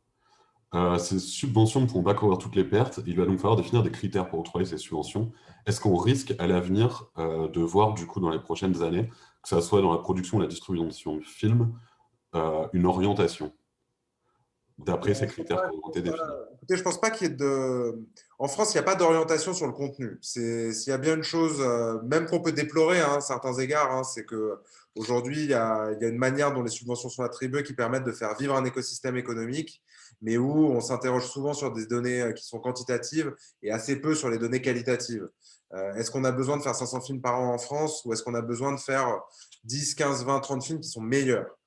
Ces subventions ne pourront pas couvrir toutes les pertes. Il va donc falloir définir des critères pour octroyer ces subventions. Est-ce qu'on risque à l'avenir de voir, du coup, dans les prochaines années, que ça soit dans la production ou la distribution de films, une orientation d'après ces critères qui ont été définis? Écoutez, je pense pas qu'il y ait de. En France, il n'y a pas d'orientation sur le contenu. S'il y a bien une chose, même qu'on peut déplorer à certains égards, c'est qu'aujourd'hui, il y a une manière dont les subventions sont attribuées qui permettent de faire vivre un écosystème économique, mais où on s'interroge souvent sur des données qui sont quantitatives et assez peu sur les données qualitatives. Est-ce qu'on a besoin de faire 500 films par an en France ou est-ce qu'on a besoin de faire 10, 15, 20, 30 films qui sont meilleurs?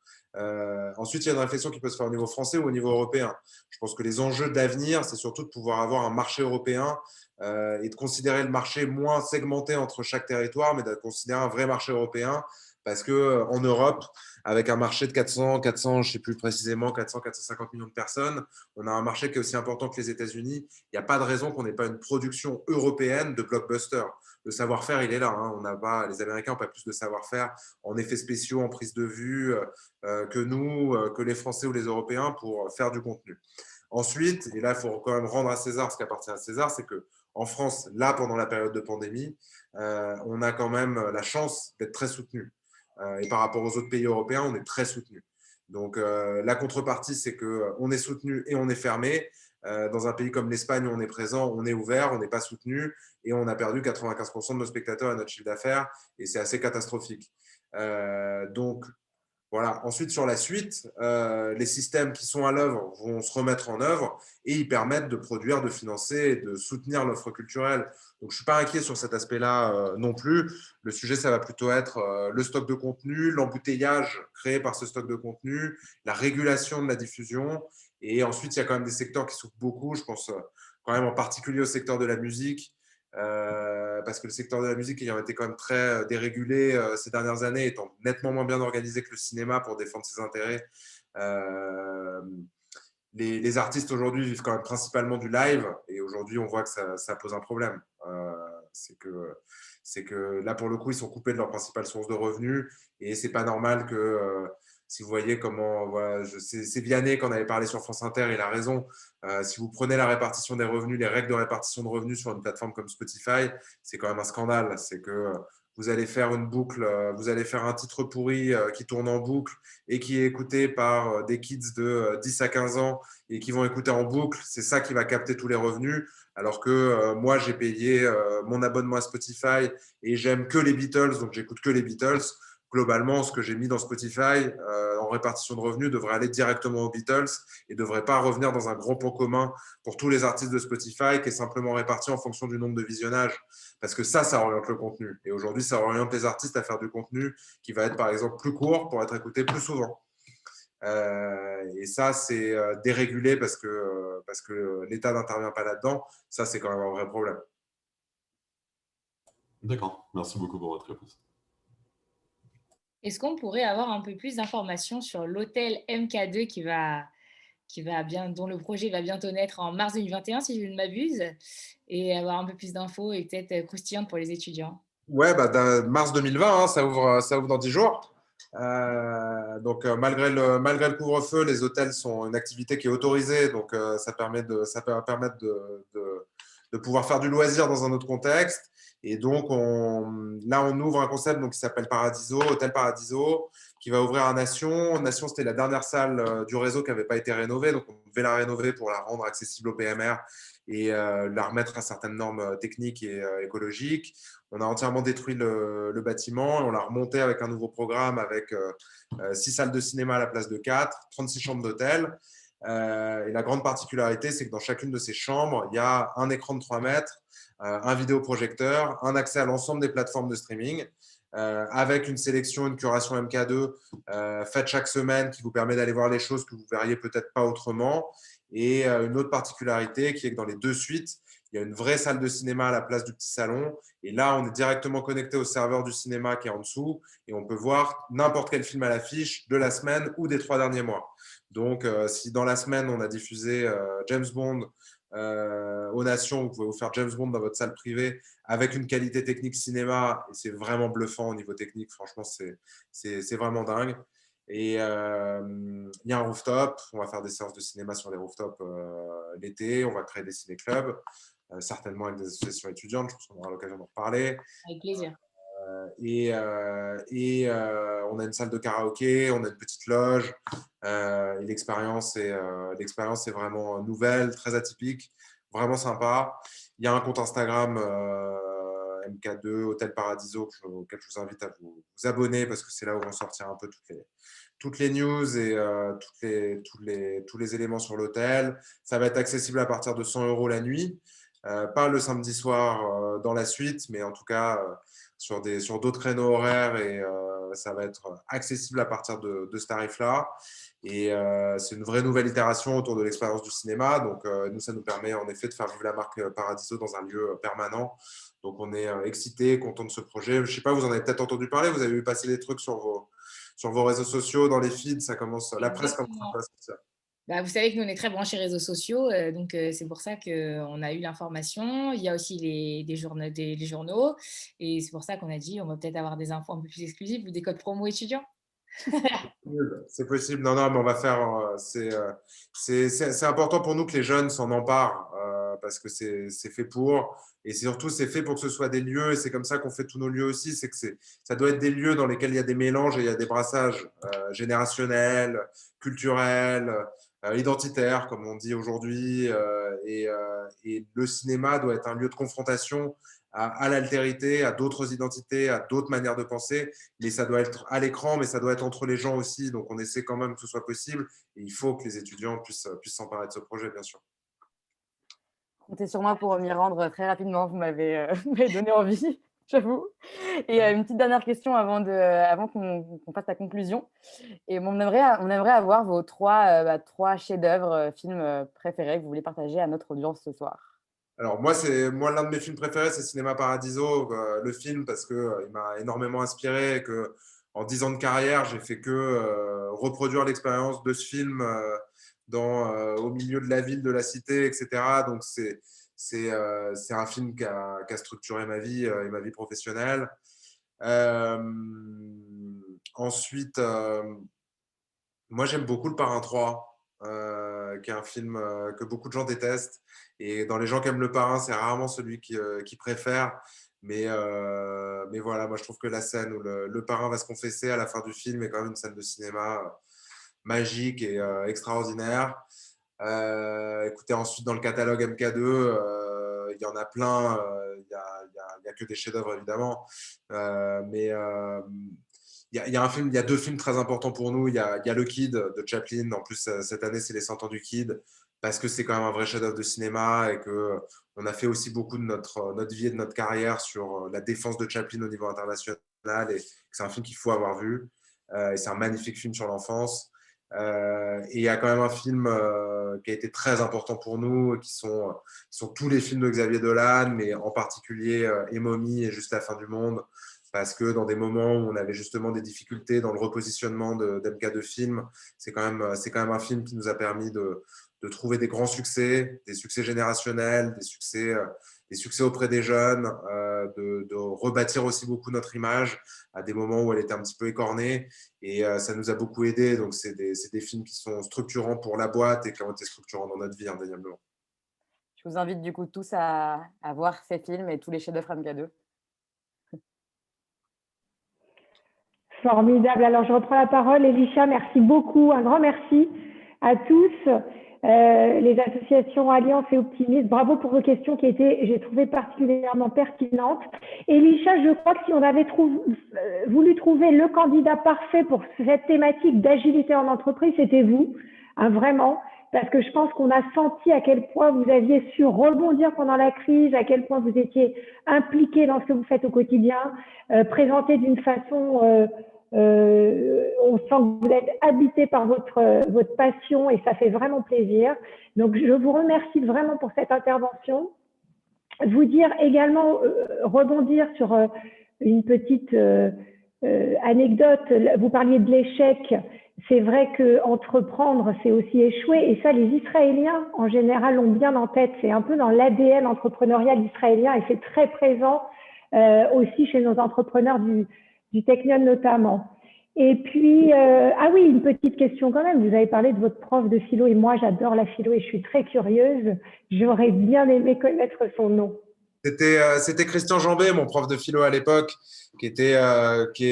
Ensuite, il y a une réflexion qui peut se faire au niveau français ou au niveau européen. Je pense que les enjeux d'avenir, c'est surtout de pouvoir avoir un marché européen et de considérer le marché moins segmenté entre chaque territoire, mais de considérer un vrai marché européen. Parce qu'en Europe, avec un marché de 400, je ne sais plus précisément, 450 millions de personnes, on a un marché qui est aussi important que les États-Unis. Il n'y a pas de raison qu'on n'ait pas une production européenne de blockbuster. Le savoir-faire, il est là. Les Américains n'ont pas plus de savoir-faire en effets spéciaux, en prise de vue que nous, que les Français ou les Européens pour faire du contenu. Ensuite, et là, il faut quand même rendre à César ce qui appartient à César, c'est qu'en France, là, pendant la période de pandémie, on a quand même la chance d'être très soutenu. Et par rapport aux autres pays européens, on est très soutenu. Donc, la contrepartie, c'est qu'on est soutenu et on est fermé. Dans un pays comme l'Espagne où on est présent, on est ouvert, on n'est pas soutenu et on a perdu 95% de nos spectateurs et notre chiffre d'affaires et c'est assez catastrophique. Donc, voilà. Ensuite, sur la suite, les systèmes qui sont à l'œuvre vont se remettre en œuvre et ils permettent de produire, de financer et de soutenir l'offre culturelle. Donc, je ne suis pas inquiet sur cet aspect-là non plus. Le sujet, ça va plutôt être le stock de contenu, l'embouteillage créé par ce stock de contenu, la régulation de la diffusion. Et ensuite, il y a quand même des secteurs qui souffrent beaucoup. Je pense quand même en particulier au secteur de la musique. Parce que le secteur de la musique ayant été quand même très dérégulé ces dernières années, étant nettement moins bien organisé que le cinéma pour défendre ses intérêts, les artistes aujourd'hui vivent quand même principalement du live et aujourd'hui on voit que ça pose un problème. C'est que là pour le coup ils sont coupés de leur principale source de revenus et c'est pas normal que si vous voyez comment, voilà, c'est Vianney qu'on avait parlé sur France Inter, il a raison. Si vous prenez la répartition des revenus, les règles de répartition de revenus sur une plateforme comme Spotify, c'est quand même un scandale. C'est que vous allez faire une boucle, vous allez faire un titre pourri qui tourne en boucle et qui est écouté par des kids de 10 à 15 ans et qui vont écouter en boucle. C'est ça qui va capter tous les revenus. Alors que moi, j'ai payé mon abonnement à Spotify et j'aime que les Beatles, donc j'écoute que les Beatles. Globalement, ce que j'ai mis dans Spotify en répartition de revenus devrait aller directement aux Beatles et ne devrait pas revenir dans un grand pot commun pour tous les artistes de Spotify qui est simplement réparti en fonction du nombre de visionnages. Parce que ça oriente le contenu. Et aujourd'hui, ça oriente les artistes à faire du contenu qui va être par exemple plus court pour être écouté plus souvent. Et ça, c'est dérégulé parce que l'État n'intervient pas là-dedans. Ça, c'est quand même un vrai problème. D'accord, merci beaucoup pour votre réponse. Est-ce qu'on pourrait avoir un peu plus d'informations sur l'hôtel MK2 dont le projet va bientôt naître en mars 2021, si je ne m'abuse, et avoir un peu plus d'infos et peut-être croustillantes pour les étudiants? Ouais, mars 2020, hein, ça ouvre dans 10 jours. Donc, malgré le couvre-feu, les hôtels sont une activité qui est autorisée. Donc, ça va permettre de pouvoir faire du loisir dans un autre contexte. Et donc, là, on ouvre un concept donc, qui s'appelle Paradiso, Hôtel Paradiso, qui va ouvrir à Nation. Nation, c'était la dernière salle du réseau qui n'avait pas été rénovée. Donc, on devait la rénover pour la rendre accessible au PMR et la remettre à certaines normes techniques et écologiques. On a entièrement détruit le bâtiment et on l'a remonté avec un nouveau programme avec 6 salles de cinéma à la place de 4, 36 chambres d'hôtel. Et la grande particularité, c'est que dans chacune de ces chambres, il y a un écran de 3 mètres, un vidéoprojecteur, un accès à l'ensemble des plateformes de streaming, avec une sélection, une curation MK2 faite chaque semaine qui vous permet d'aller voir les choses que vous ne verriez peut-être pas autrement. Et une autre particularité qui est que dans les 2 suites, il y a une vraie salle de cinéma à la place du petit salon. Et là, on est directement connecté au serveur du cinéma qui est en dessous et on peut voir n'importe quel film à l'affiche de la semaine ou des 3 derniers mois. Donc, si dans la semaine, on a diffusé James Bond aux Nations, vous pouvez vous faire James Bond dans votre salle privée avec une qualité technique cinéma. Et c'est vraiment bluffant au niveau technique. Franchement, c'est vraiment dingue. Et il y a un rooftop. On va faire des séances de cinéma sur les rooftops l'été. On va créer des ciné-clubs, certainement avec des associations étudiantes. Je pense qu'on aura l'occasion d'en reparler. Avec plaisir. Et on a une salle de karaoké, on a une petite loge. Et l'expérience est vraiment nouvelle, très atypique, vraiment sympa. Il y a un compte Instagram MK2, Hôtel Paradiso, auquel je vous invite à vous abonner parce que c'est là où vont sortir un peu toutes les news et tous les éléments sur l'hôtel. Ça va être accessible à partir de 100 € la nuit. Pas le samedi soir dans la suite, mais en tout cas sur d'autres créneaux horaires et ça va être accessible à partir de ce tarif-là. Et c'est une vraie nouvelle itération autour de l'expérience du cinéma. Donc, nous, ça nous permet en effet de faire vivre la marque Paradiso dans un lieu permanent. Donc, on est excités, contents de ce projet. Je ne sais pas, vous en avez peut-être entendu parler, vous avez vu passer des trucs sur vos réseaux sociaux, dans les feeds, la presse commence à passer ça. Vous savez que nous, on est très branchés réseaux sociaux, donc c'est pour ça qu'on a eu l'information. Il y a aussi les journaux, et c'est pour ça qu'on a dit on va peut-être avoir des infos un peu plus exclusives ou des codes promo étudiants. C'est possible. Non, mais on va faire. C'est important pour nous que les jeunes s'en emparent parce que c'est fait pour. Et surtout, c'est fait pour que ce soit des lieux. Et c'est comme ça qu'on fait tous nos lieux aussi. C'est que ça doit être des lieux dans lesquels il y a des mélanges et il y a des brassages générationnels, culturels, identitaires, comme on dit aujourd'hui. Et le cinéma doit être un lieu de confrontation à l'altérité, à d'autres identités, à d'autres manières de penser. Mais ça doit être à l'écran, mais ça doit être entre les gens aussi. Donc, on essaie quand même que ce soit possible. Et il faut que les étudiants puissent s'emparer de ce projet, bien sûr. Comptez sur moi pour m'y rendre très rapidement. Vous m'avez donné envie, j'avoue. Et une petite dernière question avant qu'on fasse la conclusion. Et on aimerait avoir vos trois chefs-d'œuvre, films préférés que vous voulez partager à notre audience ce soir. Alors, moi, l'un de mes films préférés, c'est Cinéma Paradiso, le film, parce qu'il m'a énormément inspiré et que, en 10 ans de carrière, j'ai fait que reproduire l'expérience de ce film au milieu de la ville, de la cité, etc. Donc, c'est un film qui a structuré ma vie et ma vie professionnelle. Ensuite, moi, j'aime beaucoup Le Parrain 3, qui est un film que beaucoup de gens détestent. Et dans les gens qui aiment Le Parrain, c'est rarement celui qui préfère. Mais voilà, moi je trouve que la scène où le parrain va se confesser à la fin du film est quand même une scène de cinéma magique et extraordinaire. Écoutez, ensuite dans le catalogue MK2, il y en a plein. Il y a que des chefs-d'œuvre évidemment, mais il y a un film, il y a deux films très importants pour nous. Il y a Le Kid de Chaplin. En plus, cette année, c'est les 100 ans du Kid, parce que c'est quand même un vrai chef-d'œuvre de cinéma et que on a fait aussi beaucoup de notre vie et de notre carrière sur la défense de Chaplin au niveau international. Et c'est un film qu'il faut avoir vu. Et c'est un magnifique film sur l'enfance. Et il y a quand même un film qui a été très important pour nous, qui sont tous les films de Xavier Dolan, mais en particulier Mommy et Juste la fin du monde, parce que dans des moments où on avait justement des difficultés dans le repositionnement d'MK2 films, c'est quand même un film qui nous a permis de trouver des grands succès, des succès générationnels, des succès auprès des jeunes, de rebâtir aussi beaucoup notre image à des moments où elle était un petit peu écornée. Et ça nous a beaucoup aidé. Donc, c'est des films qui sont structurants pour la boîte et qui ont été structurants dans notre vie, indéniablement. Je vous invite du coup tous à voir ces films et tous les chefs-d'œuvre MK2. Formidable. Alors, je reprends la parole. Elisha, merci beaucoup. Un grand merci à tous. Les associations Alliance et Optimisme, bravo pour vos questions qui étaient, j'ai trouvé, particulièrement pertinentes. Elisha, je crois que si on avait voulu trouver le candidat parfait pour cette thématique d'agilité en entreprise, c'était vous, hein, vraiment, parce que je pense qu'on a senti à quel point vous aviez su rebondir pendant la crise, à quel point vous étiez impliqué dans ce que vous faites au quotidien, présenté d'une façon… on sent que vous êtes habité par votre passion et ça fait vraiment plaisir. Donc, je vous remercie vraiment pour cette intervention. Vous dire également, rebondir sur une petite anecdote. Vous parliez de l'échec. C'est vrai qu'entreprendre, c'est aussi échouer. Et ça, les Israéliens, en général, l'ont bien en tête. C'est un peu dans l'ADN entrepreneurial israélien et c'est très présent aussi chez nos entrepreneurs du Technion notamment. Et puis, ah oui, une petite question quand même. Vous avez parlé de votre prof de philo et moi, j'adore la philo et je suis très curieuse. J'aurais bien aimé connaître son nom. C'était Christian Jambet, mon prof de philo à l'époque, qui est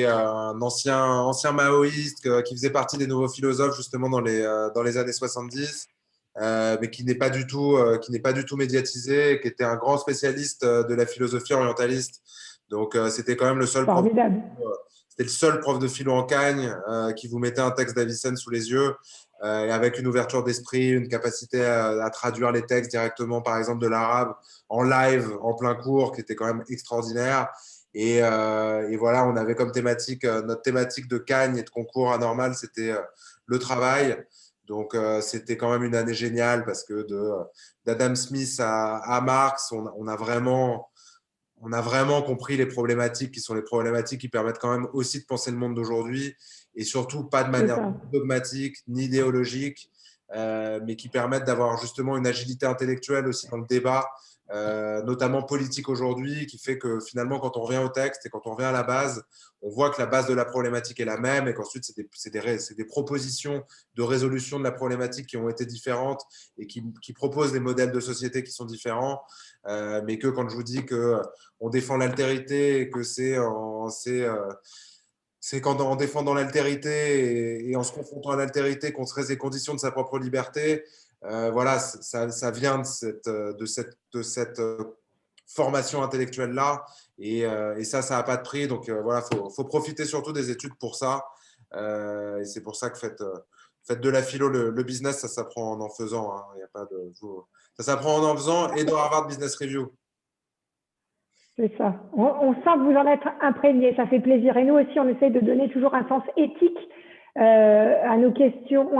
un ancien maoïste, qui faisait partie des nouveaux philosophes justement dans les années 70, mais qui n'est pas du tout médiatisé, qui était un grand spécialiste de la philosophie orientaliste. Donc, c'était quand même le seul Formidable. c'était le seul prof de philo en Cagne qui vous mettait un texte d'Avicenne sous les yeux, et avec une ouverture d'esprit, une capacité à traduire les textes directement, par exemple de l'arabe, en live, en plein cours, qui était quand même extraordinaire. Et voilà, on avait comme thématique, notre thématique de Cagne et de concours anormal, c'était le travail. Donc, c'était quand même une année géniale parce que d'Adam Smith à Marx, on a vraiment compris les problématiques qui sont les problématiques qui permettent quand même aussi de penser le monde d'aujourd'hui et surtout pas de manière dogmatique ni idéologique, mais qui permettent d'avoir justement une agilité intellectuelle aussi dans le débat, notamment politique aujourd'hui, qui fait que finalement quand on revient au texte et quand on revient à la base, on voit que la base de la problématique est la même et qu'ensuite c'est des propositions de résolution de la problématique qui ont été différentes et qui proposent des modèles de société qui sont différents, mais que quand je vous dis qu'on défend l'altérité et que c'est quand en défendant l'altérité et en se confrontant à l'altérité qu'on se reste les conditions de sa propre liberté. Voilà, ça vient de cette formation intellectuelle-là. Et ça n'a pas de prix. Donc voilà, faut profiter surtout des études pour ça. Et c'est pour ça que faites de la philo le business, ça s'apprend en faisant. Hein. Y a pas ça s'apprend en faisant et dans Harvard Business Review. C'est ça. On sent que vous en êtes imprégné, ça fait plaisir. Et nous aussi, on essaye de donner toujours un sens éthique à nos questions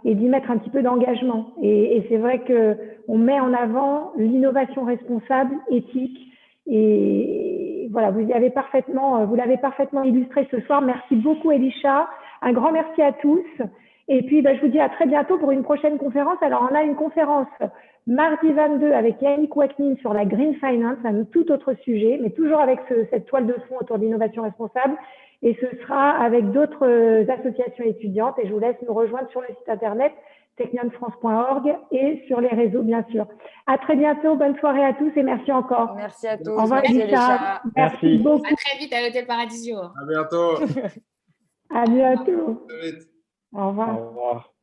et d'y mettre un petit peu d'engagement. Et c'est vrai qu'on met en avant l'innovation responsable, éthique. Et voilà, vous l'avez parfaitement illustré ce soir. Merci beaucoup, Elisha. Un grand merci à tous. Et puis, je vous dis à très bientôt pour une prochaine conférence. Alors, on a une conférence mardi 22 avec Yannick Waknin sur la Green Finance, un tout autre sujet, mais toujours avec cette toile de fond autour de l'innovation responsable. Et ce sera avec d'autres associations étudiantes. Et je vous laisse nous rejoindre sur le site internet technionfrance.org et sur les réseaux, bien sûr. À très bientôt. Bonne soirée à tous et merci encore. Merci à tous. Au revoir, Merci, Elisha. Elisha. Merci beaucoup. À très vite à l'Hôtel Paradisio. À bientôt. À bientôt. À très vite. Au revoir. Au revoir.